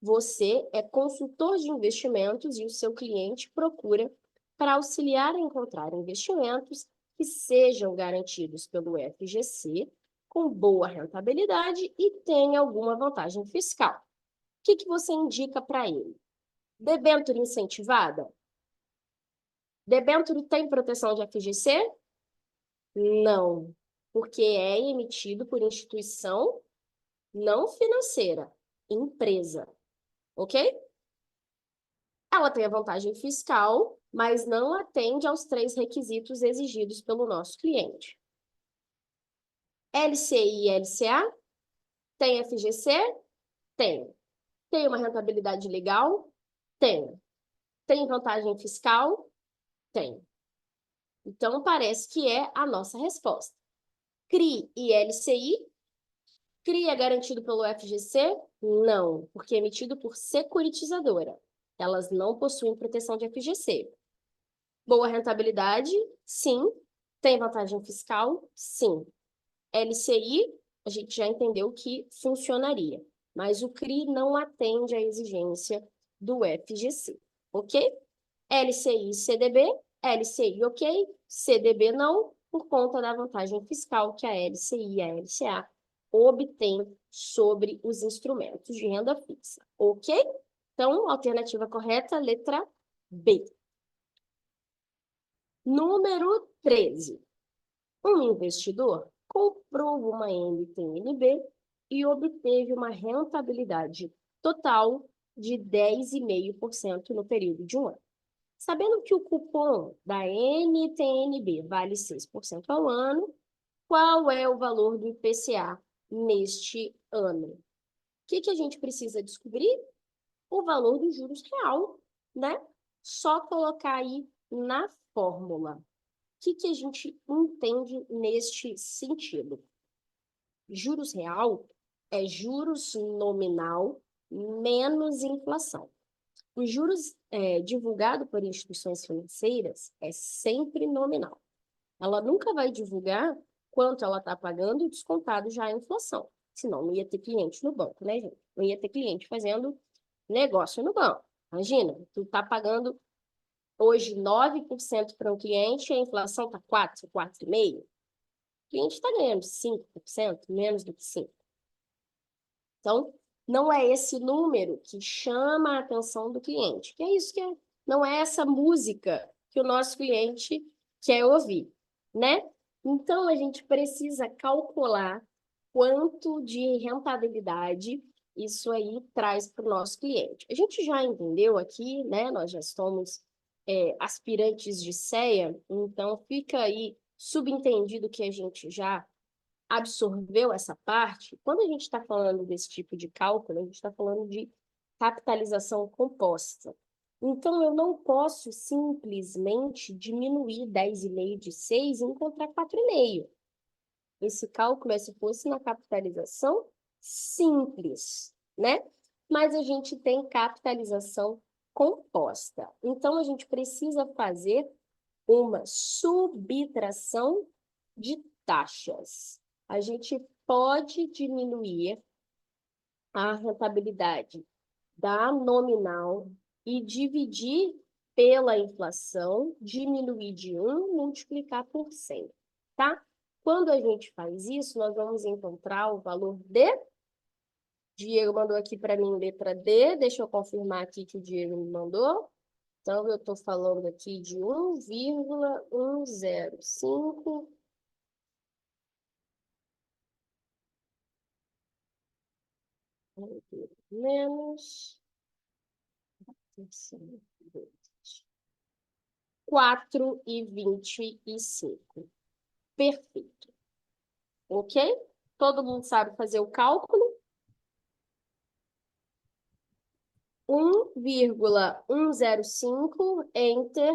Você é consultor de investimentos e o seu cliente procura para auxiliar a encontrar investimentos que sejam garantidos pelo FGC, com boa rentabilidade e tenha alguma vantagem fiscal. O que você indica para ele? Debênture incentivada? Debênture tem proteção de FGC? Não, porque é emitido por instituição não financeira, empresa, ok? Ela tem a vantagem fiscal, mas não atende aos 3 requisitos exigidos pelo nosso cliente. LCI e LCA? Tem FGC? Tem. Tem uma rentabilidade legal? Tem. Tem vantagem fiscal? Tem. Então, parece que é a nossa resposta. CRI e LCI? CRI é garantido pelo FGC? Não, porque é emitido por securitizadora. Elas não possuem proteção de FGC. Boa rentabilidade? Sim. Tem vantagem fiscal? Sim. LCI, a gente já entendeu que funcionaria, mas o CRI não atende à exigência do FGC, ok? LCI e CDB, LCI ok, CDB não, por conta da vantagem fiscal que a LCI e a LCA obtêm sobre os instrumentos de renda fixa, ok? Então, alternativa correta, letra B. Número 13. Um investidor comprou uma NTNB e obteve uma rentabilidade total de 10,5% no período de um ano. Sabendo que o cupom da NTNB vale 6% ao ano, qual é o valor do IPCA neste ano? O que a gente precisa descobrir? O valor do juros real, né? Só colocar aí na fórmula. O que a gente entende neste sentido? Juros real é juros nominal menos inflação. Os juros divulgado por instituições financeiras é sempre nominal. Ela nunca vai divulgar quanto ela está pagando descontado já a inflação. Senão não ia ter cliente no banco, né, gente? Não ia ter cliente fazendo negócio no banco. Imagina, tu está pagando hoje 9% para um cliente e a inflação está 4%, 4,5%. O cliente está ganhando 5%, menos do que 5%. Então, não é esse número que chama a atenção do cliente. Que é isso que é, não é essa música que o nosso cliente quer ouvir, né? Então, a gente precisa calcular quanto de rentabilidade isso aí traz para o nosso cliente. A gente já entendeu aqui, né? Nós já somos aspirantes de CEA, então fica aí subentendido que a gente já absorveu essa parte. Quando a gente está falando desse tipo de cálculo, a gente está falando de capitalização composta. Então, eu não posso simplesmente diminuir 10,5 de 6 e encontrar 4,5. Esse cálculo é se fosse na capitalização simples, né? Mas a gente tem capitalização composta. Então, a gente precisa fazer uma subtração de taxas. A gente pode diminuir a rentabilidade da nominal e dividir pela inflação, diminuir de 1, multiplicar por 100, tá? Quando a gente faz isso, nós vamos encontrar o valor de... Diego mandou aqui para mim letra D, deixa eu confirmar aqui que o Diego me mandou. Então, eu estou falando aqui de 1,105 menos 4,25. Perfeito. Ok? Todo mundo sabe fazer o cálculo? 1,105 enter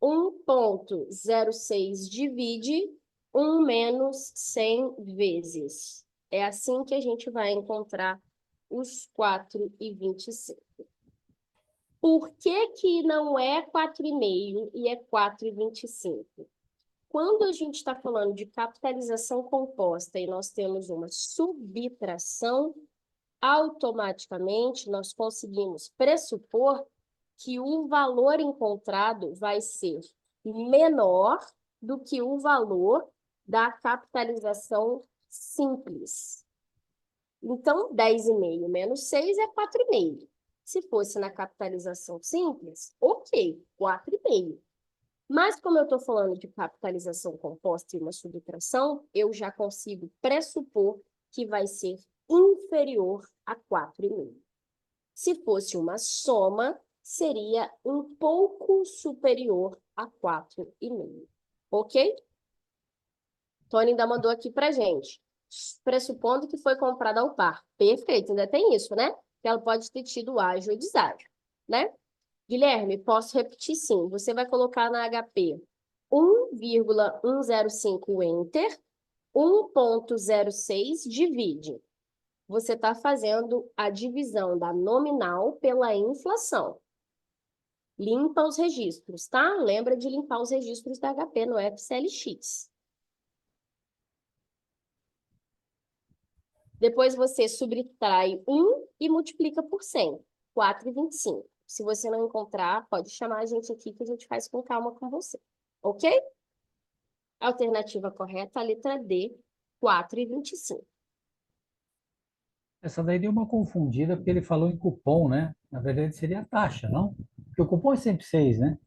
1,06 divide 1 menos 100 vezes. É assim que a gente vai encontrar os 4,25. Por que que não é 4,5 e é 4,25? Quando a gente está falando de capitalização composta e nós temos uma subtração, automaticamente nós conseguimos pressupor que o valor encontrado vai ser menor do que o valor da capitalização simples. Então, 10,5 menos 6 é 4,5. Se fosse na capitalização simples, ok, 4,5. Mas como eu estou falando de capitalização composta e uma subtração, eu já consigo pressupor que vai ser inferior a 4,5. Se fosse uma soma, seria um pouco superior a 4,5. Ok? Tony ainda mandou aqui para gente. Pressupondo que foi comprada ao par. Perfeito, ainda tem isso, né? Que ela pode ter tido ágio ou deságio, né? Guilherme, posso repetir sim. Você vai colocar na HP 1,105 enter, 1,06 divide. Você está fazendo a divisão da nominal pela inflação. Limpa os registros, tá? Lembra de limpar os registros da HP no FCLX. Depois você subtrai 1 e multiplica por 100, 4,25. Se você não encontrar, pode chamar a gente aqui que a gente faz com calma com você. Ok? Alternativa correta, a letra D, 4,25. Essa daí deu uma confundida, porque ele falou em cupom, né? Na verdade, seria a taxa, não? Porque o cupom é sempre 6, né?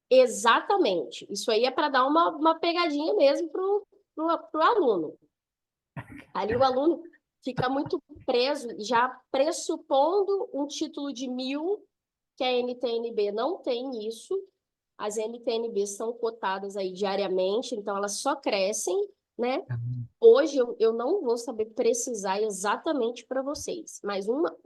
Exatamente. Isso aí é para dar uma pegadinha mesmo pro aluno. Ali o aluno fica muito preso, já pressupondo um título de 1.000, que a NTNB não tem isso. As NTNBs são cotadas aí diariamente, então elas só crescem, né? Hoje eu não vou saber precisar exatamente para vocês, mas uma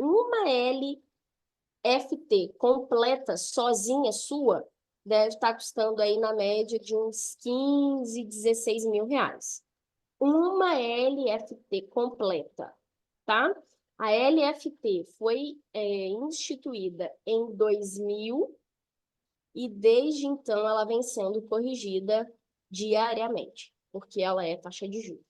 LFT completa, sozinha, sua, deve estar custando aí na média de uns 15, 16 mil reais. Uma LFT completa, tá? A LFT foi instituída em 2000 e desde então ela vem sendo corrigida diariamente, porque ela é taxa de juros.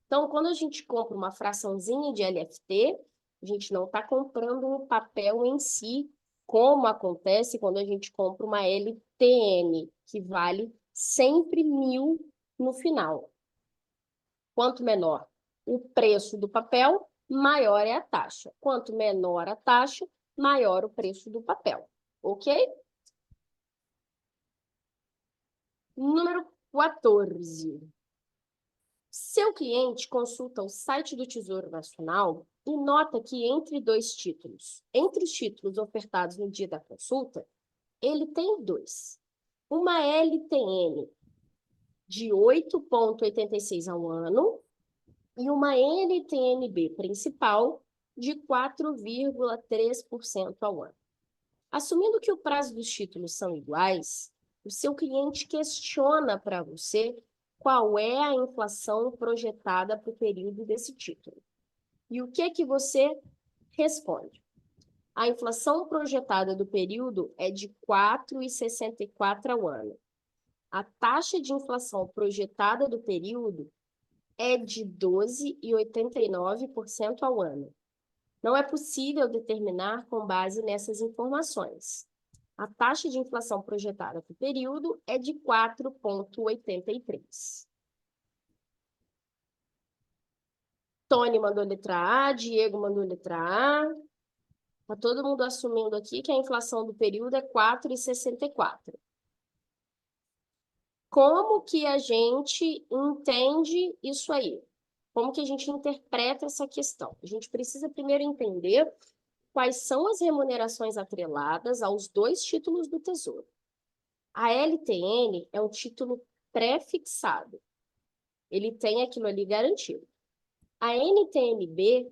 Então, quando a gente compra uma fraçãozinha de LFT, a gente não está comprando o papel em si, como acontece quando a gente compra uma LTN, que vale sempre 1.000 no final. Quanto menor o preço do papel, maior é a taxa. Quanto menor a taxa, maior o preço do papel. Ok? Número 14. Seu cliente consulta o site do Tesouro Nacional e nota que entre os títulos ofertados no dia da consulta, ele tem dois. Uma LTN de 8,86 ao ano e uma NTNB principal de 4,3% ao ano. Assumindo que o prazo dos títulos são iguais, o seu cliente questiona para você qual é a inflação projetada para o período desse título. E o que você responde? A inflação projetada do período é de 4,64 ao ano. A taxa de inflação projetada do período é de 12,89% ao ano. Não é possível determinar com base nessas informações. A taxa de inflação projetada para o período é de 4,83. Tony mandou letra A, Diego mandou letra A. Está todo mundo assumindo aqui que a inflação do período é 4,64. Como que a gente entende isso aí? Como que a gente interpreta essa questão? A gente precisa primeiro entender quais são as remunerações atreladas aos dois títulos do Tesouro. A LTN é um título pré-fixado. Ele tem aquilo ali garantido. A NTNB,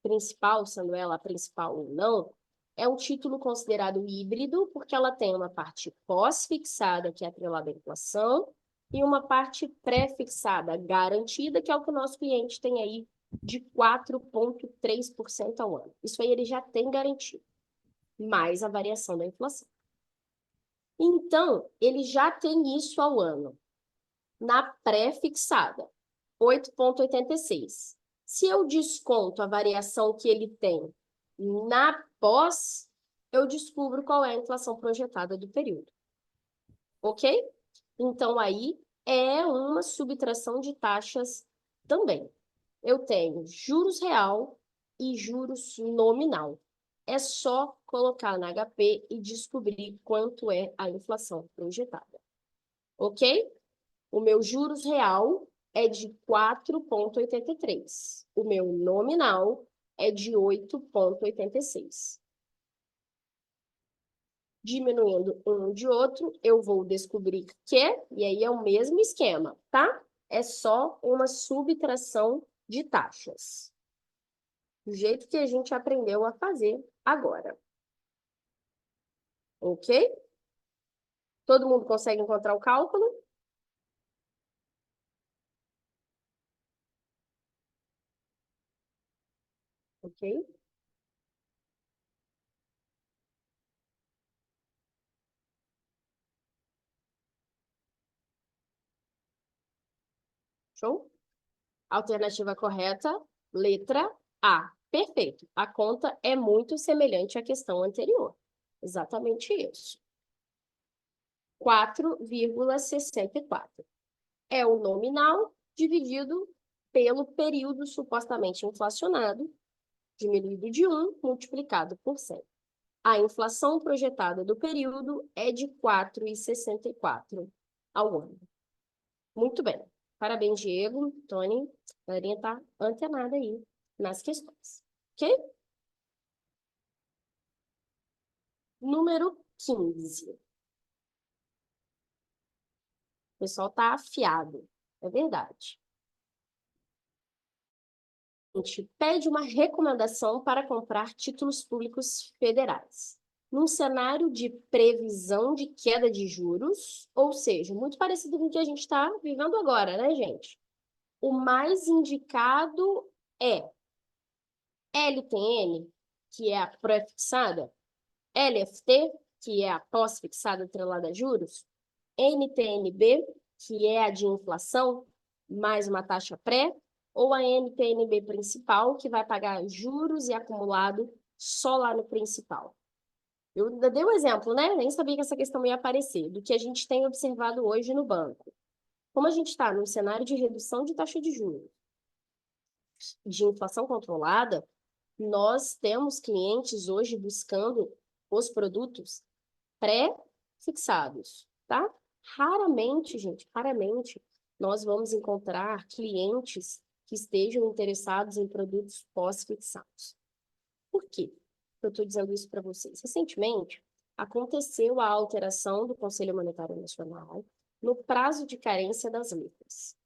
principal, sendo ela a principal ou não, é um título considerado híbrido, porque ela tem uma parte pós-fixada, que é atrelada à inflação, e uma parte pré-fixada, garantida, que é o que o nosso cliente tem aí, de 4,3% ao ano. Isso aí ele já tem garantido, mais a variação da inflação. Então, ele já tem isso ao ano, na pré-fixada, 8,86. Se eu desconto a variação que ele tem na pós, eu descubro qual é a inflação projetada do período. Ok? Então, aí é uma subtração de taxas também. Eu tenho juros real e juros nominal. É só colocar na HP e descobrir quanto é a inflação projetada. Ok? O meu juros real é de 4,83. O meu nominal é de 8,86. Diminuindo um de outro, eu vou descobrir que, e aí é o mesmo esquema, tá? É só uma subtração de taxas. Do jeito que a gente aprendeu a fazer agora. Ok? Todo mundo consegue encontrar o cálculo? Ok? Show? Alternativa correta, letra A. Perfeito. A conta é muito semelhante à questão anterior. Exatamente isso. 4,64. É o nominal dividido pelo período supostamente inflacionado, diminuído de 1, multiplicado por 100. A inflação projetada do período é de 4,64 ao ano. Muito bem. Parabéns, Diego, Tony. A galerinha está antenada aí nas questões. Ok? Número 15. O pessoal está afiado. É verdade. A gente pede uma recomendação para comprar títulos públicos federais. Num cenário de previsão de queda de juros, ou seja, muito parecido com o que a gente está vivendo agora, né, gente? O mais indicado é LTN, que é a pré-fixada, LFT, que é a pós-fixada atrelada a juros, NTNB, que é a de inflação, mais uma taxa pré, ou a NTNB principal, que vai pagar juros e acumulado só lá no principal. Eu dei um exemplo, né? Nem sabia que essa questão ia aparecer, do que a gente tem observado hoje no banco. Como a gente está num cenário de redução de taxa de juros, de inflação controlada, nós temos clientes hoje buscando os produtos pré-fixados, tá? Raramente, gente, raramente nós vamos encontrar clientes que estejam interessados em produtos pós-fixados. Por quê? Eu estou dizendo isso para vocês. Recentemente, aconteceu a alteração do Conselho Monetário Nacional no prazo de carência das letras.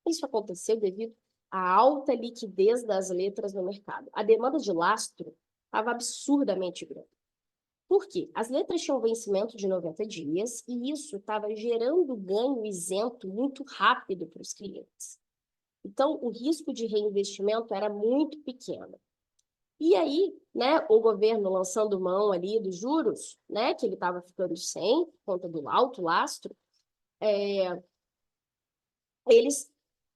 Isso aconteceu devido à alta liquidez das letras no mercado. A demanda de lastro estava absurdamente grande. Por quê? As letras tinham vencimento de 90 dias e isso estava gerando ganho isento muito rápido para os clientes. Então, o risco de reinvestimento era muito pequeno. E aí, né, o governo lançando mão ali dos juros, né, que ele estava ficando sem, por conta do alto lastro, eles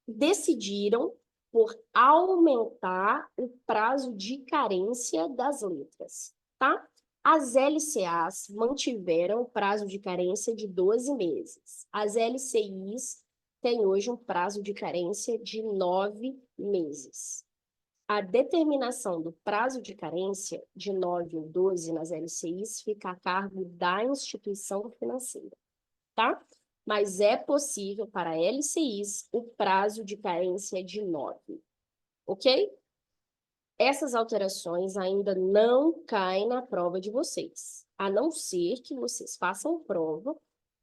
decidiram por aumentar o prazo de carência das letras, tá? As LCAs mantiveram o prazo de carência de 12 meses. As LCIs têm hoje um prazo de carência de 9 meses. A determinação do prazo de carência de 9 ou 12 nas LCIs fica a cargo da instituição financeira, tá? Mas é possível para LCIs o prazo de carência de 9, ok? Essas alterações ainda não caem na prova de vocês, a não ser que vocês façam prova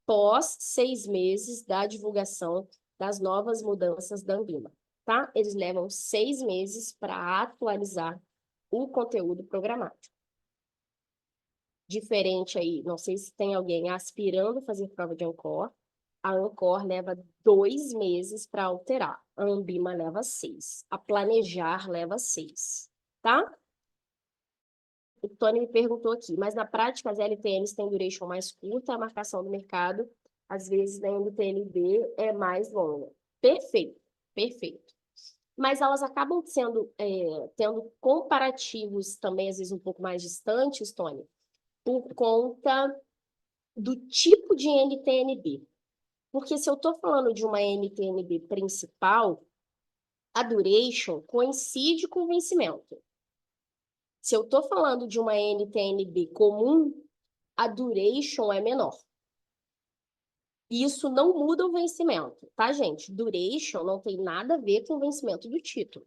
pós 6 meses da divulgação das novas mudanças da Anbima, tá? Eles levam 6 meses para atualizar o conteúdo programático. Diferente aí, não sei se tem alguém aspirando a fazer prova de Ancor, a Ancor leva 2 meses para alterar, a Anbima leva 6, a Planejar leva 6, tá? O Tony me perguntou aqui, mas na prática as LTNs têm duration mais curta, a marcação do mercado, às vezes, na NTNB é mais longa. Perfeito, perfeito. Mas elas acabam tendo comparativos também, às vezes, um pouco mais distantes, Tony, por conta do tipo de NTNB. Porque se eu estou falando de uma NTNB principal, a duration coincide com o vencimento. Se eu estou falando de uma NTNB comum, a duration é menor. Isso não muda o vencimento, tá, gente? Duration não tem nada a ver com o vencimento do título.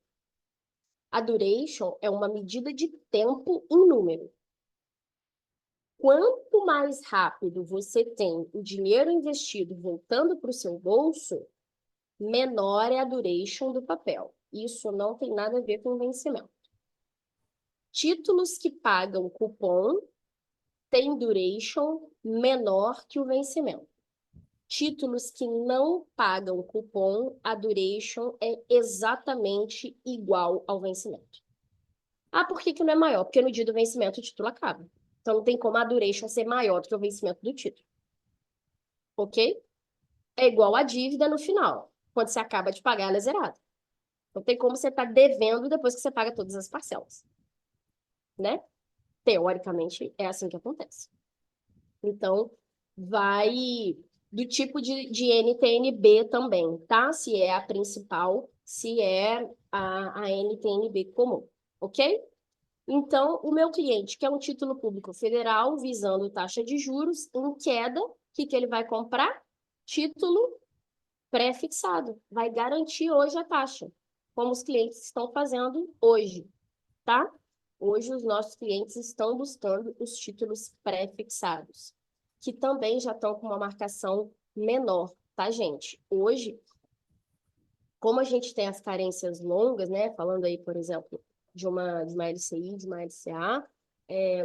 A duration é uma medida de tempo em número. Quanto mais rápido você tem o dinheiro investido voltando para o seu bolso, menor é a duration do papel. Isso não tem nada a ver com o vencimento. Títulos que pagam cupom têm duration menor que o vencimento. Títulos que não pagam cupom, a duration é exatamente igual ao vencimento. Ah, por que não é maior? Porque no dia do vencimento o título acaba. Então não tem como a duration ser maior do que o vencimento do título. Ok? É igual a dívida no final. Quando você acaba de pagar, ela é zerada. Não tem como você estar devendo depois que você paga todas as parcelas. Né? Teoricamente, é assim que acontece. Então, vai do tipo de NTNB também, tá? Se é a principal, se é a NTNB comum, ok? Então, o meu cliente, que é um título público federal, visando taxa de juros em queda, o que ele vai comprar? Título pré-fixado. Vai garantir hoje a taxa, como os clientes estão fazendo hoje, tá? Hoje, os nossos clientes estão buscando os títulos pré-fixados, que também já estão com uma marcação menor, tá, gente? Hoje, como a gente tem as carências longas, né? Falando aí, por exemplo, de uma LCI, de uma LCA,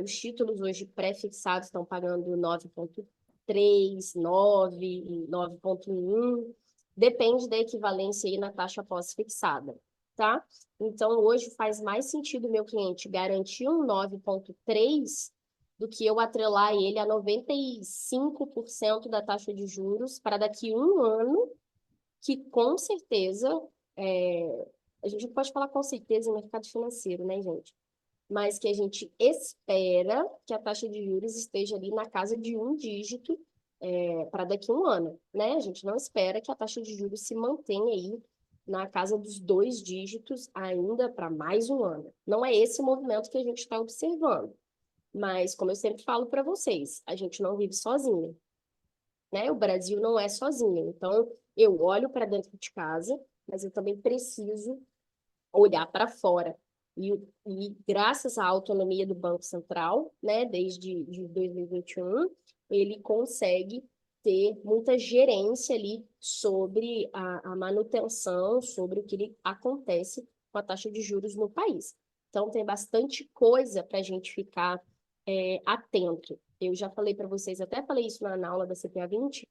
os títulos hoje pré-fixados estão pagando 9,3, 9, 9,1, depende da equivalência aí na taxa pós-fixada, tá? Então, hoje faz mais sentido o meu cliente garantir um 9,3 do que eu atrelar ele a 95% da taxa de juros para daqui a um ano, que com certeza, a gente não pode falar com certeza em mercado financeiro, né, gente? Mas que a gente espera que a taxa de juros esteja ali na casa de um dígito para daqui a um ano, né? A gente não espera que a taxa de juros se mantenha aí na casa dos 2 dígitos ainda para mais um ano. Não é esse movimento que a gente está observando, mas, como eu sempre falo para vocês, a gente não vive sozinha, né? O Brasil não é sozinho. Então, eu olho para dentro de casa, mas eu também preciso olhar para fora. E graças à autonomia do Banco Central, né, desde de 2021, ele consegue ter muita gerência ali sobre a manutenção, sobre o que acontece com a taxa de juros no país. Então, tem bastante coisa para a gente ficar atento. Eu já falei para vocês, até falei isso na aula da CPA 20,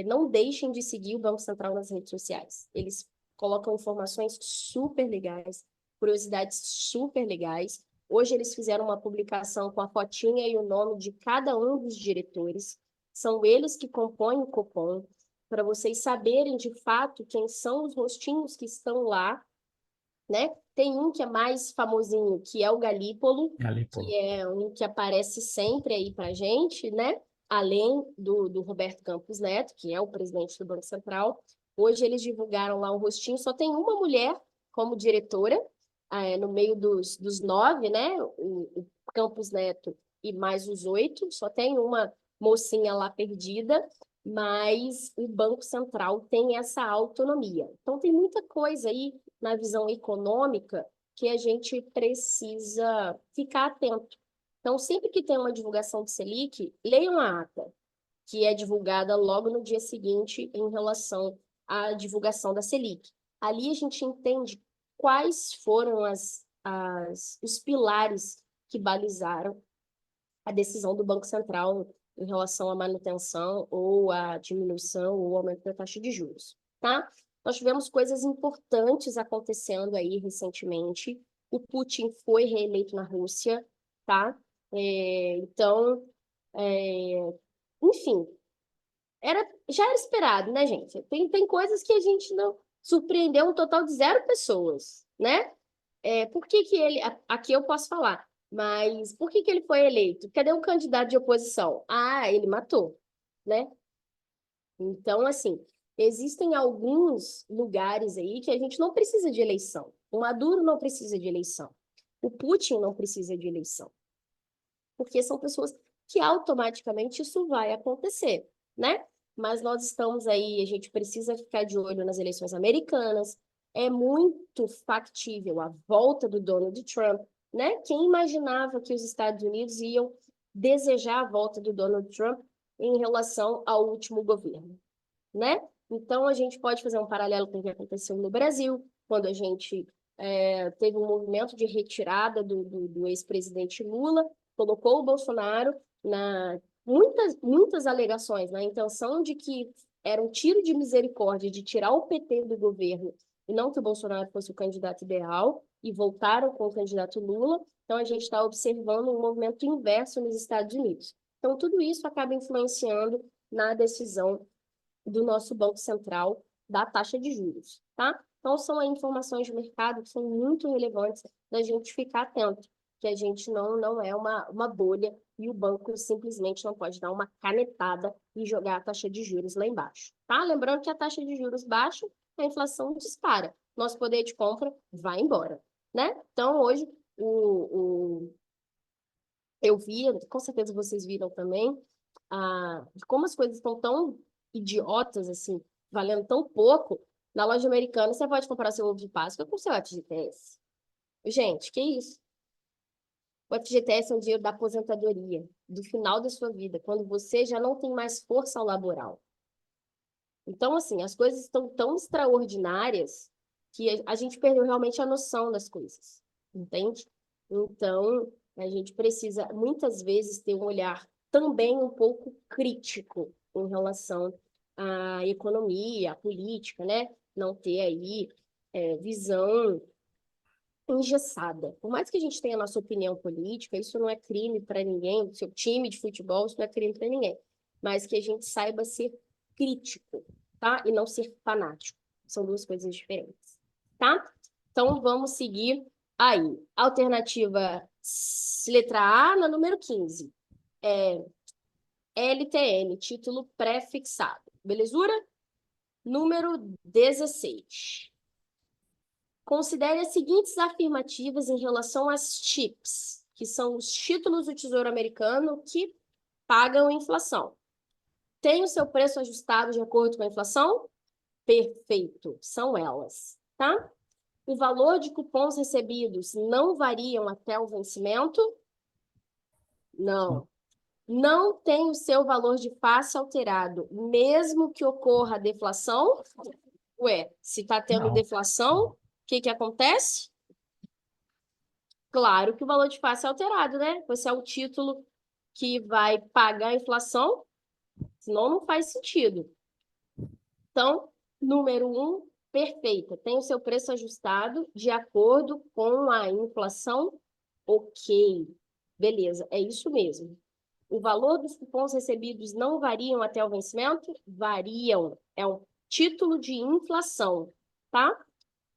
não deixem de seguir o Banco Central nas redes sociais. Eles colocam informações super legais, curiosidades super legais. Hoje eles fizeram uma publicação com a fotinha e o nome de cada um dos diretores. São eles que compõem o Copom, para vocês saberem de fato quem são os rostinhos que estão lá, né? Tem um que é mais famosinho, que é o Galípolo, Galípolo. que é um que aparece sempre aí para gente, né? Além do Roberto Campos Neto, que é o presidente do Banco Central. Hoje eles divulgaram lá um rostinho, só tem uma mulher como diretora, no meio dos 9, né? O Campos Neto e mais os 8, só tem uma mocinha lá perdida, mas o Banco Central tem essa autonomia. Então, tem muita coisa aí na visão econômica que a gente precisa ficar atento. Então, sempre que tem uma divulgação do Selic, leiam a ata, que é divulgada logo no dia seguinte em relação à divulgação da Selic. Ali a gente entende quais foram os pilares que balizaram a decisão do Banco Central em relação à manutenção ou à diminuição ou aumento da taxa de juros, tá? Nós tivemos coisas importantes acontecendo aí recentemente. O Putin foi reeleito na Rússia, tá? Então, enfim, já era esperado, né, gente? Tem coisas que a gente não surpreendeu um total de 0 pessoas, né? Por que que ele... Aqui eu posso falar, mas por que que ele foi eleito? Cadê o candidato de oposição? Ah, ele matou, né? Então, assim, existem alguns lugares aí que a gente não precisa de eleição. O Maduro não precisa de eleição. O Putin não precisa de eleição. Porque são pessoas que automaticamente isso vai acontecer, né? Mas nós estamos aí, a gente precisa ficar de olho nas eleições americanas. É muito factível a volta do Donald Trump, né? Quem imaginava que os Estados Unidos iam desejar a volta do Donald Trump em relação ao último governo, né? Então, a gente pode fazer um paralelo com o que aconteceu no Brasil, quando a gente teve um movimento de retirada do ex-presidente Lula, colocou o Bolsonaro muitas alegações na intenção de que era um tiro de misericórdia de tirar o PT do governo e não que o Bolsonaro fosse o candidato ideal, e voltaram com o candidato Lula. Então, a gente está observando um movimento inverso nos Estados Unidos. Então, tudo isso acaba influenciando na decisão do nosso Banco Central da taxa de juros, tá? Então, são aí informações de mercado que são muito relevantes da gente ficar atento, que a gente não é uma bolha e o banco simplesmente não pode dar uma canetada e jogar a taxa de juros lá embaixo, tá? Lembrando que a taxa de juros baixa, a inflação dispara, nosso poder de compra vai embora, né? Então, hoje, eu vi, com certeza vocês viram também, como as coisas estão tão idiotas, assim, valendo tão pouco. Na loja americana, você pode comprar seu ovo de Páscoa com seu FGTS. Gente, que isso? O FGTS é um dinheiro da aposentadoria, do final da sua vida, quando você já não tem mais força laboral. Então, assim, as coisas estão tão extraordinárias que a gente perdeu realmente a noção das coisas, entende? Então, a gente precisa, muitas vezes, ter um olhar também um pouco crítico em relação à economia, à política, né? Não ter aí visão engessada. Por mais que a gente tenha a nossa opinião política, isso não é crime para ninguém, o seu time de futebol, isso não é crime para ninguém. Mas que a gente saiba ser crítico, tá? E não ser fanático. São duas coisas diferentes, tá? Então, vamos seguir aí. Alternativa letra A, na número 15. LTN, título pré-fixado. Belezura? Número 16. Considere as seguintes afirmativas em relação às TIPS, que são os títulos do Tesouro Americano que pagam a inflação. Tem o seu preço ajustado de acordo com a inflação? Perfeito, são elas, tá? O valor de cupons recebidos não variam até o vencimento? Não. Não tem o seu valor de face alterado, mesmo que ocorra a deflação? Ué, se está tendo Não. deflação, o que acontece? Claro que o valor de face é alterado, né? Esse é o título que vai pagar a inflação, senão não faz sentido. Então, número 1, perfeita. Tem o seu preço ajustado de acordo com a inflação? Ok. Beleza, é isso mesmo. O valor dos cupons recebidos não variam até o vencimento? Variam. É um título de inflação, tá?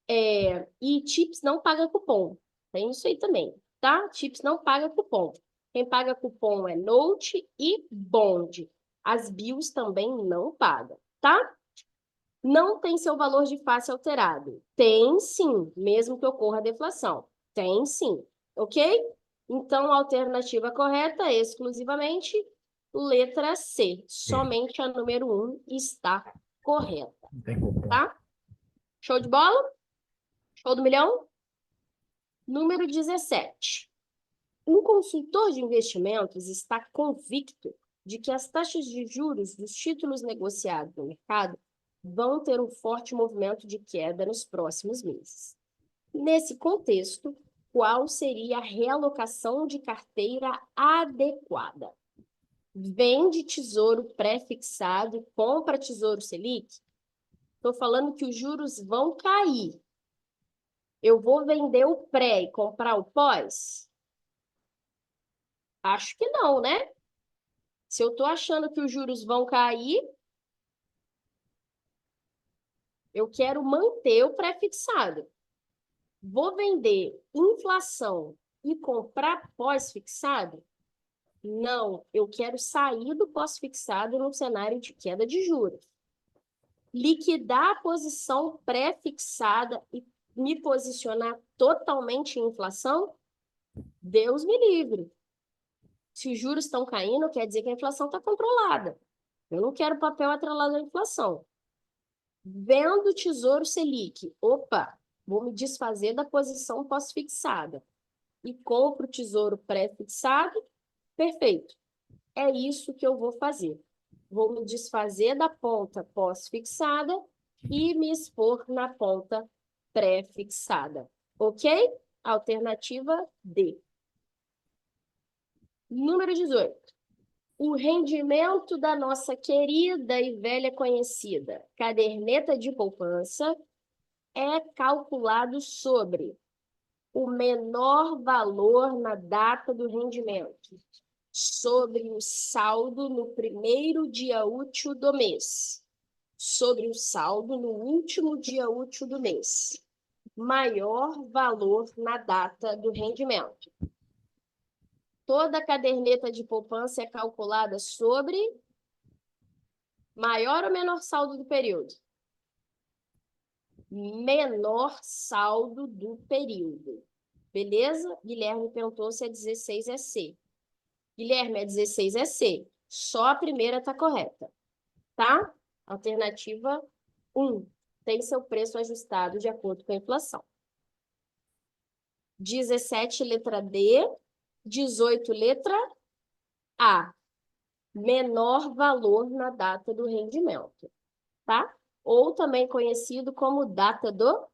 E TIPS não paga cupom. Tem isso aí também, tá? TIPS não paga cupom. Quem paga cupom é Note e Bond. As BIOS também não pagam, tá? Não tem seu valor de face alterado. Tem sim, mesmo que ocorra a deflação. Tem sim, ok? Então, a alternativa correta é exclusivamente letra C. Somente a número 1 está correta, Não tem cupom. tá? Show de bola? Show do milhão? Número 17. Um consultor de investimentos está convicto de que as taxas de juros dos títulos negociados no mercado vão ter um forte movimento de queda nos próximos meses. Nesse contexto, qual seria a realocação de carteira adequada? Vende tesouro pré-fixado e compra tesouro Selic? Estou falando que os juros vão cair. Eu vou vender o pré e comprar o pós? Acho que não, né? Se eu estou achando que os juros vão cair, eu quero manter o pré-fixado. Vou vender inflação e comprar pós-fixado? Não, eu quero sair do pós-fixado num cenário de queda de juros. Liquidar a posição pré-fixada e me posicionar totalmente em inflação? Deus me livre. Se os juros estão caindo, quer dizer que a inflação está controlada. Eu não quero papel atrelado à inflação. Vendo Tesouro Selic, opa, vou me desfazer da posição pós-fixada e compro Tesouro pré-fixado, perfeito. É isso que eu vou fazer. Vou me desfazer da ponta pós-fixada e me expor na ponta pré-fixada. Ok? Alternativa D. Número 18. O rendimento da nossa querida e velha conhecida caderneta de poupança é calculado sobre o menor valor na data do rendimento, sobre o saldo no primeiro dia útil do mês, sobre o saldo no último dia útil do mês, maior valor na data do rendimento. Toda caderneta de poupança é calculada sobre maior ou menor saldo do período? Menor saldo do período. Beleza? Guilherme perguntou se a 16 é C. Guilherme, a 16 é C. Só a primeira está correta. Tá? Alternativa 1. Tem seu preço ajustado de acordo com a inflação. 17, letra D. 18, letra A. Menor valor na data do rendimento. Tá? Ou também conhecido como data do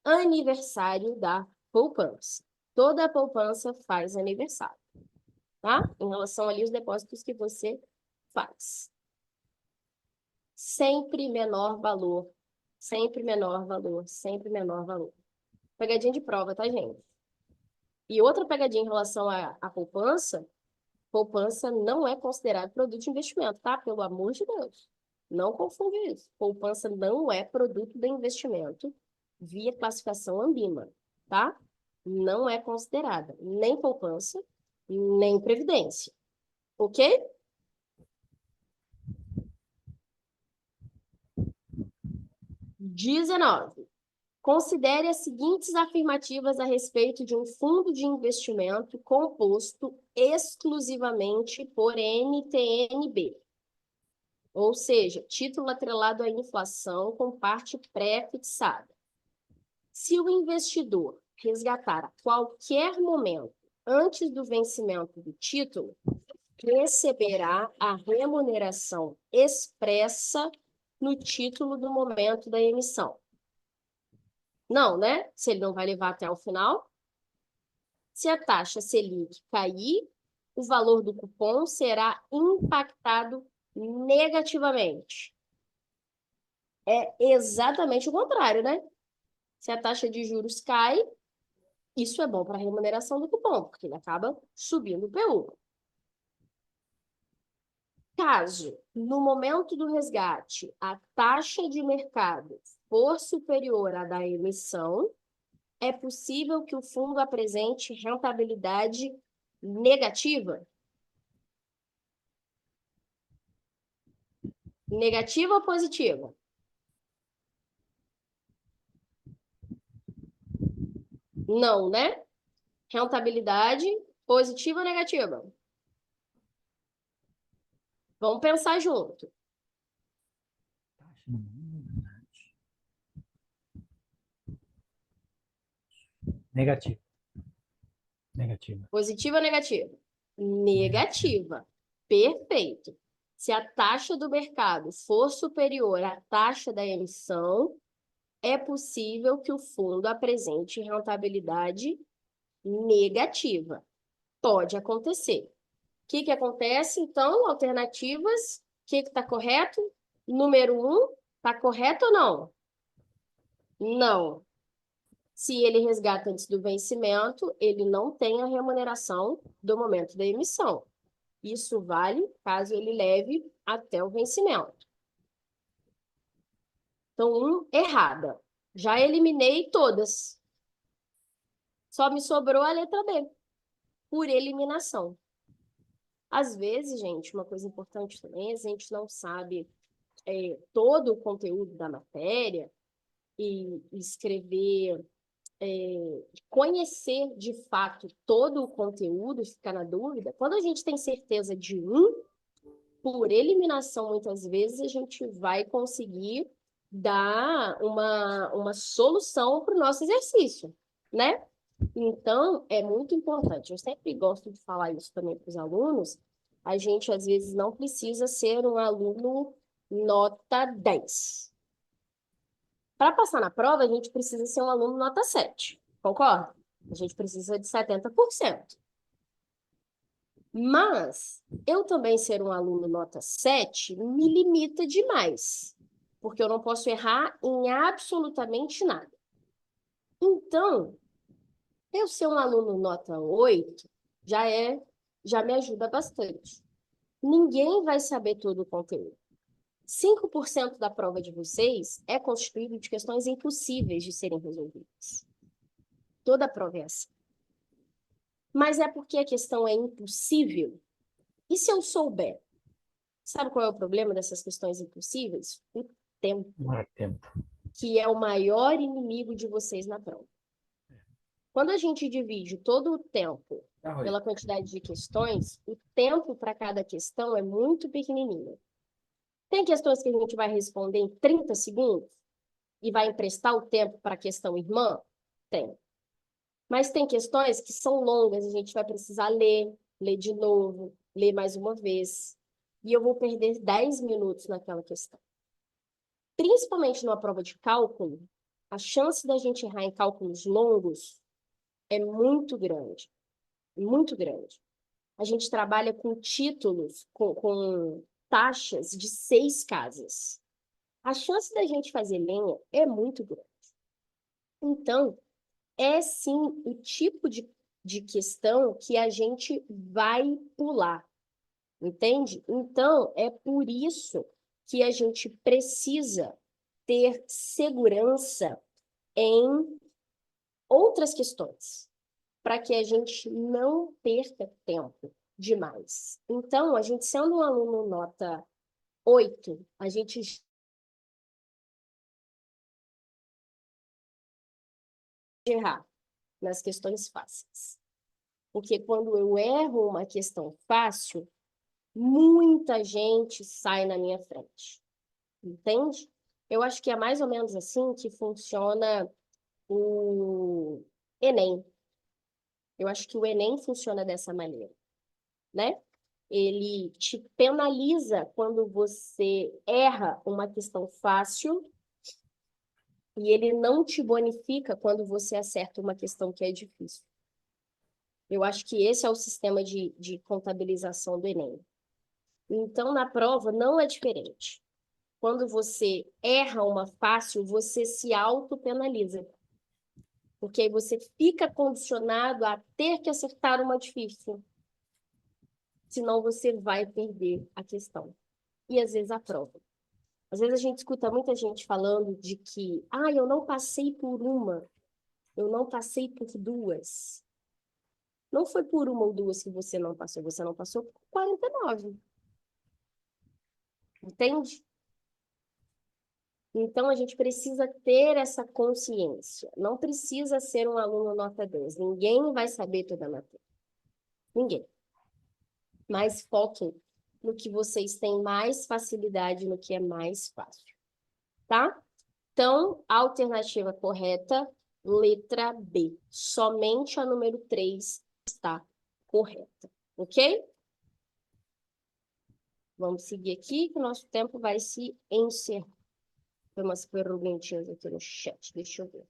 aniversário da poupança. Toda a poupança faz aniversário, tá? Em relação ali aos depósitos que você faz. Sempre menor valor, sempre menor valor, sempre menor valor. Pegadinha de prova, tá, gente? E outra pegadinha em relação à poupança, poupança não é considerado produto de investimento, tá? Pelo amor de Deus. Não confunda isso. Poupança não é produto de investimento via classificação Ambima, tá? Não é considerada nem poupança, nem previdência. Ok? Considere as seguintes afirmativas a respeito de um fundo de investimento composto exclusivamente por NTN-B, ou seja, título atrelado à inflação com parte pré-fixada. Se o investidor resgatar a qualquer momento antes do vencimento do título, receberá a remuneração expressa no título do momento da emissão. Não, né? Se ele não vai levar até o final. Se a taxa Selic cair, o valor do cupom será impactado negativamente. É exatamente o contrário, né? Se a taxa de juros cai, isso é bom para a remuneração do cupom, porque ele acaba subindo o PU. Caso, no momento do resgate, a taxa de mercado for superior à da emissão, é possível que o fundo apresente rentabilidade negativa? Negativa ou positiva? Não, né? Rentabilidade positiva ou negativa? Vamos pensar junto. Negativo. Negativa. Positiva ou negativa? Negativa. Perfeito. Se a taxa do mercado for superior à taxa da emissão, é possível que o fundo apresente rentabilidade negativa. Pode acontecer. O que acontece, então? Alternativas. O que está correto? Número 1, está correto ou não? Não. Se ele resgata antes do vencimento, ele não tem a remuneração do momento da emissão. Isso vale caso ele leve até o vencimento. Então, errada. Já eliminei todas. Só me sobrou a letra B, por eliminação. Às vezes, gente, uma coisa importante também, a gente não sabe todo o conteúdo da matéria e escrever, conhecer de fato todo o conteúdo, ficar na dúvida. Quando a gente tem certeza de por eliminação, muitas vezes, a gente vai conseguir dar uma solução para o nosso exercício, né? Então, é muito importante. Eu sempre gosto de falar isso também para os alunos. A gente, às vezes, não precisa ser um aluno nota 10. Para passar na prova, a gente precisa ser um aluno nota 7. Concorda? A gente precisa de 70%. Mas eu também ser um aluno nota 7 me limita demais, porque eu não posso errar em absolutamente nada. Então, eu ser um aluno nota 8 já me ajuda bastante. Ninguém vai saber todo o conteúdo. 5% da prova de vocês é constituído de questões impossíveis de serem resolvidas. Toda a prova é assim. Mas é porque a questão é impossível. E se eu souber? Sabe qual é o problema dessas questões impossíveis? O tempo. Não é tempo. Que é o maior inimigo de vocês na prova. Quando a gente divide todo o tempo pela quantidade de questões, o tempo para cada questão é muito pequenininho. Tem questões que a gente vai responder em 30 segundos e vai emprestar o tempo para a questão irmã? Tem. Mas tem questões que são longas, a gente vai precisar ler de novo, ler mais uma vez. E eu vou perder 10 minutos naquela questão. Principalmente numa prova de cálculo, a chance da gente errar em cálculos longos é muito grande. Muito grande. A gente trabalha com títulos, com taxas de 6 casas. A chance da gente fazer lenha é muito grande. Então, é sim o tipo de questão que a gente vai pular, entende? Então, é por isso que a gente precisa ter segurança em outras questões, para que a gente não perca tempo demais. Então, a gente sendo um aluno nota 8, a gente errar nas questões fáceis. Porque quando eu erro uma questão fácil, muita gente sai na minha frente. Entende? Eu acho que é mais ou menos assim que funciona o Enem. Eu acho que o Enem funciona dessa maneira, né? Ele te penaliza quando você erra uma questão fácil e ele não te bonifica quando você acerta uma questão que é difícil. Eu acho que esse é o sistema de contabilização do Enem. Então, na prova, não é diferente. Quando você erra uma fácil, você se autopenaliza. Porque aí você fica condicionado a ter que acertar uma difícil. Senão você vai perder a questão. E às vezes a prova. Às vezes a gente escuta muita gente falando de que, eu não passei por uma, eu não passei por duas. Não foi por uma ou duas que você não passou por 49. Entende? Então, a gente precisa ter essa consciência. Não precisa ser um aluno nota 10. Ninguém vai saber toda a matéria. Ninguém. Mas foquem no que vocês têm mais facilidade, no que é mais fácil. Tá? Então, a alternativa correta, letra B. Somente a número 3 está correta. Ok? Vamos seguir aqui, que o nosso tempo vai se encerrar. Tem umas perguntinhas aqui no chat, deixa eu ver.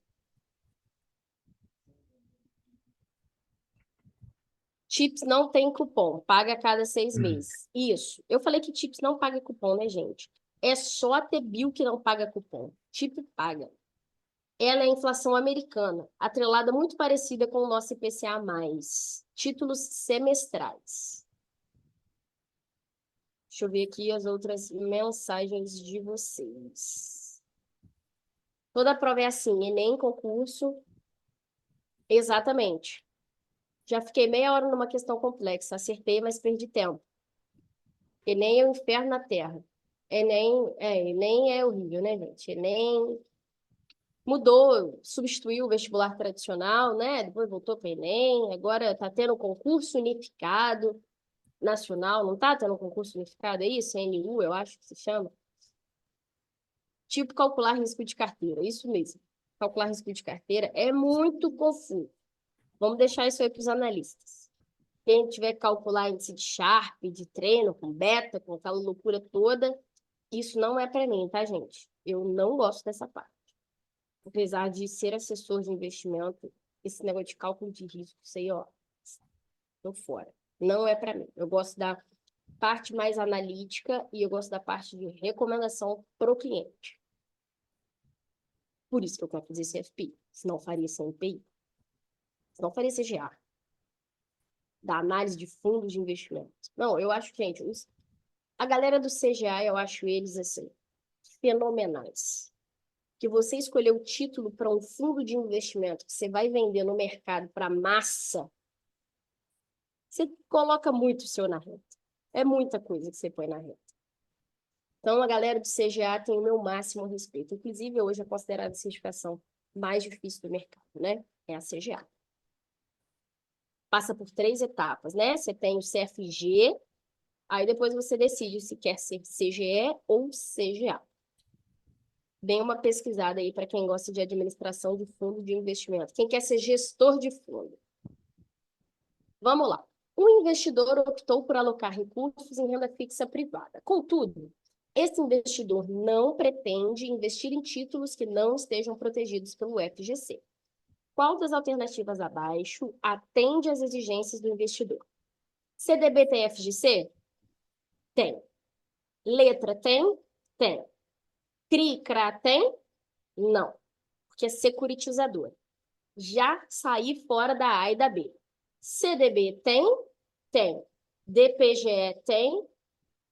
Chips não tem cupom, paga a cada 6 meses. Isso. Eu falei que Chips não paga cupom, né, gente? É só a Tebil que não paga cupom. Chip paga. Ela é a inflação americana, atrelada muito parecida com o nosso IPCA+. Títulos semestrais. Deixa eu ver aqui as outras mensagens de vocês. Toda prova é assim, Enem, concurso. Exatamente. Já fiquei meia hora numa questão complexa. Acertei, mas perdi tempo. Enem é o inferno na Terra. Enem é horrível, né, gente? Enem mudou, substituiu o vestibular tradicional, né? Depois voltou para o Enem. Agora está tendo um concurso unificado nacional. Não está tendo um concurso unificado? É isso? CNU, eu acho que se chama. Tipo calcular risco de carteira. Isso mesmo. Calcular risco de carteira é muito confuso. Vamos deixar isso aí para os analistas. Quem tiver que calcular índice de Sharpe, de treino, com beta, com aquela loucura toda, isso não é para mim, tá, gente? Eu não gosto dessa parte. Apesar de ser assessor de investimento, esse negócio de cálculo de risco, isso aí, ó, tô fora. Não é para mim. Eu gosto da parte mais analítica e eu gosto da parte de recomendação pro cliente. Por isso que eu quero fazer CFP. Senão faria CNPI. Senão faria CGA. Da análise de fundos de investimento. Não, eu acho, gente, a galera do CGA, eu acho eles, assim, fenomenais. Que você escolher o título para um fundo de investimento que você vai vender no mercado para massa, você coloca muito o seu na reta. É muita coisa que você põe na reta. Então, a galera do CGA tem o meu máximo respeito. Inclusive, hoje é considerada a certificação mais difícil do mercado, né? É a CGA. Passa por 3 etapas, né? Você tem o CFG, aí depois você decide se quer ser CGE ou CGA. Dê uma pesquisada aí para quem gosta de administração de fundo de investimento. Quem quer ser gestor de fundo. Vamos lá. O investidor optou por alocar recursos em renda fixa privada. Contudo, esse investidor não pretende investir em títulos que não estejam protegidos pelo FGC. Qual das alternativas abaixo atende às exigências do investidor? CDB tem FGC? Tem. Letra tem? Tem. CRI, CRA tem? Não. Porque é securitizador. Já saí fora da A e da B. CDB tem? Tem. DPGE tem?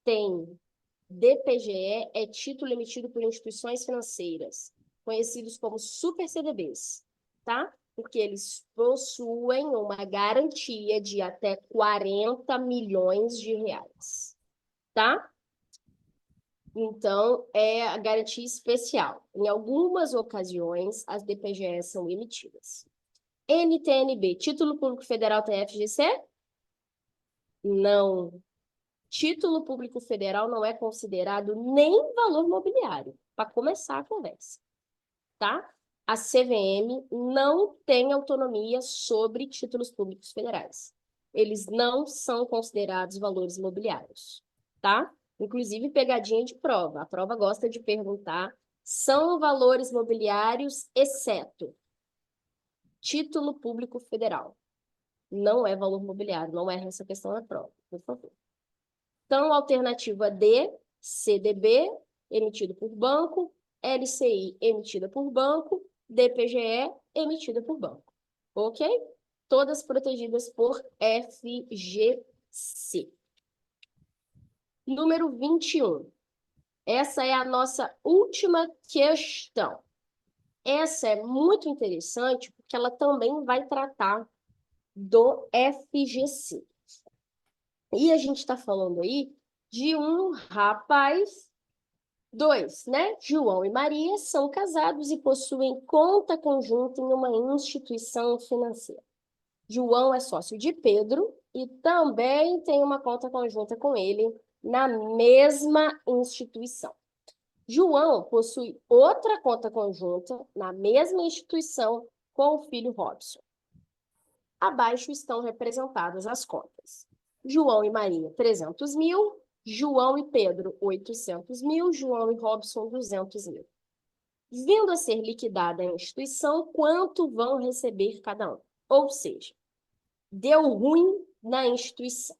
Tem. DPGE é título emitido por instituições financeiras, conhecidos como super CDBs, tá? Porque eles possuem uma garantia de até 40 milhões de reais, tá? Então, é a garantia especial. Em algumas ocasiões, as DPGEs são emitidas. NTNB, Título Público Federal tem FGC? Não. Título Público Federal não é considerado nem valor mobiliário, para começar a conversa, tá? A CVM não tem autonomia sobre títulos públicos federais. Eles não são considerados valores mobiliários, tá? Inclusive, pegadinha de prova. A prova gosta de perguntar: são valores mobiliários, exceto título público federal. Não é valor mobiliário, não é essa questão da prova, por favor. Então, alternativa D, CDB, emitido por banco, LCI, emitida por banco, DPGE, emitida por banco. Ok? Todas protegidas por FGC. Número 21. Essa é a nossa última questão. Essa é muito interessante porque ela também vai tratar do FGC. E a gente está falando aí de um rapaz, dois, né? João e Maria são casados e possuem conta conjunta em uma instituição financeira. João é sócio de Pedro e também tem uma conta conjunta com ele na mesma instituição. João possui outra conta conjunta na mesma instituição com o filho Robson. Abaixo estão representadas as contas. João e Maria, 300 mil. João e Pedro, 800 mil. João e Robson, 200 mil. Vindo a ser liquidada a instituição, quanto vão receber cada um? Ou seja, deu ruim na instituição.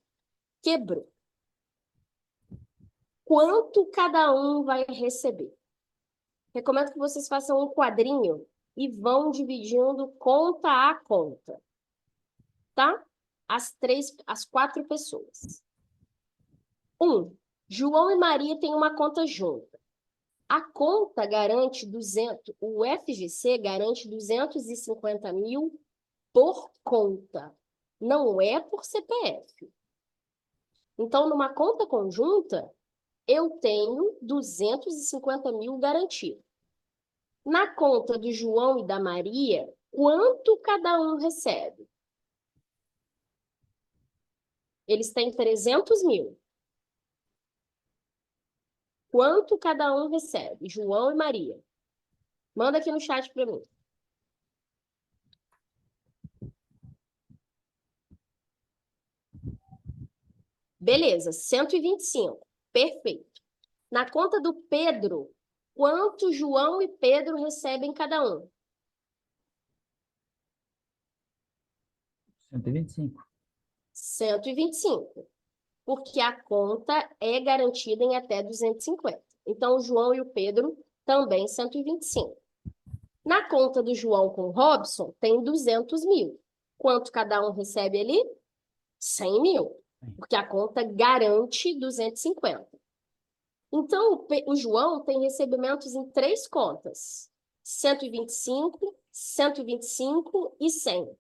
Quebrou. Quanto cada um vai receber? Recomendo que vocês façam um quadrinho e vão dividindo conta a conta. Tá? As 4 pessoas. 1. João e Maria têm uma conta junta. A conta garante 200, o FGC garante 250 mil por conta, não é por CPF. Então, numa conta conjunta, eu tenho 250 mil garantido. Na conta do João e da Maria, quanto cada um recebe? Eles têm 300 mil. Quanto cada um recebe? João e Maria. Manda aqui no chat para mim. Beleza, 125. Perfeito. Na conta do Pedro, quanto João e Pedro recebem cada um? 125. 125. Porque a conta é garantida em até 250. Então, o João e o Pedro também 125. Na conta do João com o Robson, tem 200 mil. Quanto cada um recebe ali? 100 mil. Porque a conta garante 250. Então, o João tem recebimentos em 3 contas. 125, 125 e 100.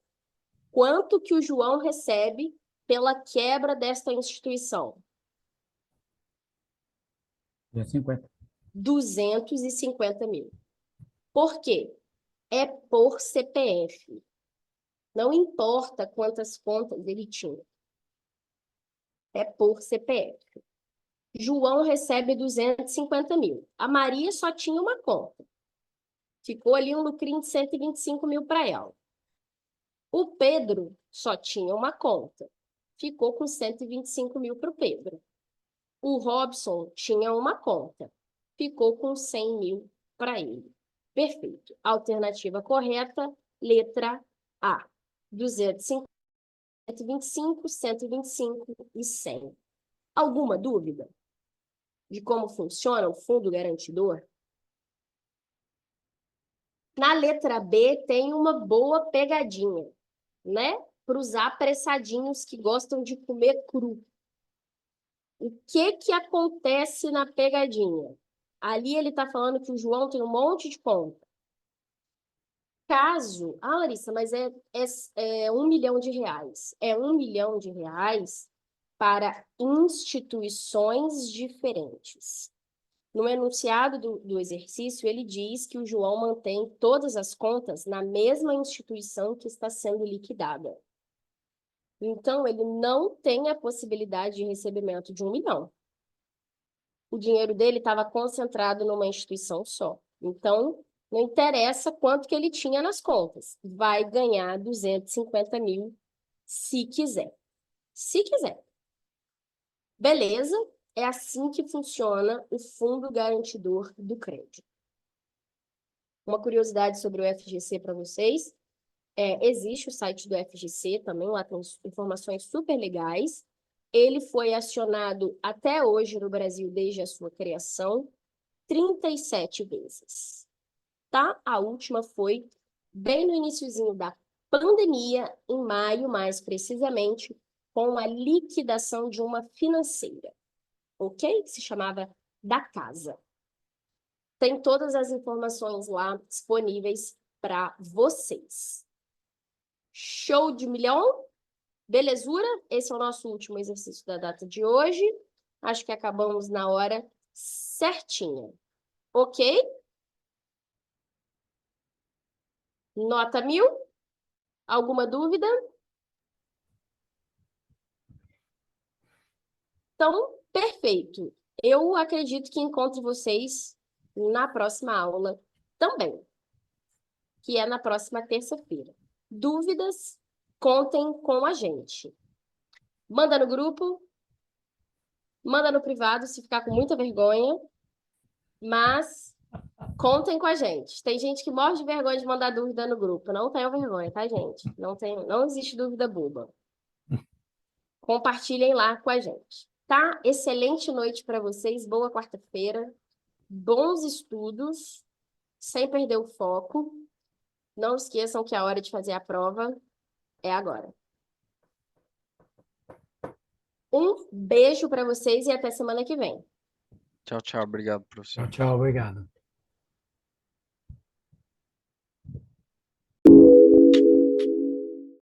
Quanto que o João recebe pela quebra desta instituição? 250. 250 mil. Por quê? É por CPF. Não importa quantas contas ele tinha. É por CPF. João recebe 250 mil. A Maria só tinha uma conta. Ficou ali um lucrinho de 125 mil para ela. O Pedro só tinha uma conta. Ficou com 125 mil para o Pedro. O Robson tinha uma conta. Ficou com 100 mil para ele. Perfeito. Alternativa correta, letra A. 250, 125, 125 e 100. Alguma dúvida de como funciona o fundo garantidor? Na letra B tem uma boa pegadinha, né? Para os apressadinhos que gostam de comer cru. O que acontece na pegadinha? Ali ele está falando que o João tem um monte de conta. Caso... Ah, Larissa, mas é 1 milhão de reais. É 1 milhão de reais para instituições diferentes. No enunciado do exercício, ele diz que o João mantém todas as contas na mesma instituição que está sendo liquidada. Então, ele não tem a possibilidade de recebimento de 1 milhão. O dinheiro dele estava concentrado numa instituição só. Então, não interessa quanto que ele tinha nas contas. Vai ganhar 250 mil se quiser. Se quiser. Beleza? É assim que funciona o Fundo Garantidor do Crédito. Uma curiosidade sobre o FGC para vocês. Existe o site do FGC também, lá tem informações super legais. Ele foi acionado até hoje no Brasil, desde a sua criação, 37 vezes. Tá? A última foi bem no iniciozinho da pandemia, em maio, mais precisamente, com a liquidação de uma financeira, ok? Que se chamava Da Casa. Tem todas as informações lá disponíveis para vocês. Show de milhão? Belezura? Esse é o nosso último exercício da data de hoje. Acho que acabamos na hora certinha. Ok? Nota 1000? Alguma dúvida? Então, perfeito. Eu acredito que encontro vocês na próxima aula também, que é na próxima terça-feira. Dúvidas? Contem com a gente. Manda no grupo, manda no privado se ficar com muita vergonha, mas contem com a gente. Tem gente que morre de vergonha de mandar dúvida no grupo. Não tenham vergonha, tá, gente? Não existe dúvida boba. Compartilhem lá com a gente, tá? Excelente noite para vocês, boa quarta-feira, bons estudos, sem perder o foco. Não esqueçam que a hora de fazer a prova é agora. Um beijo para vocês e até semana que vem. Tchau, tchau. Obrigado, Tchau, professor. tchau, obrigado.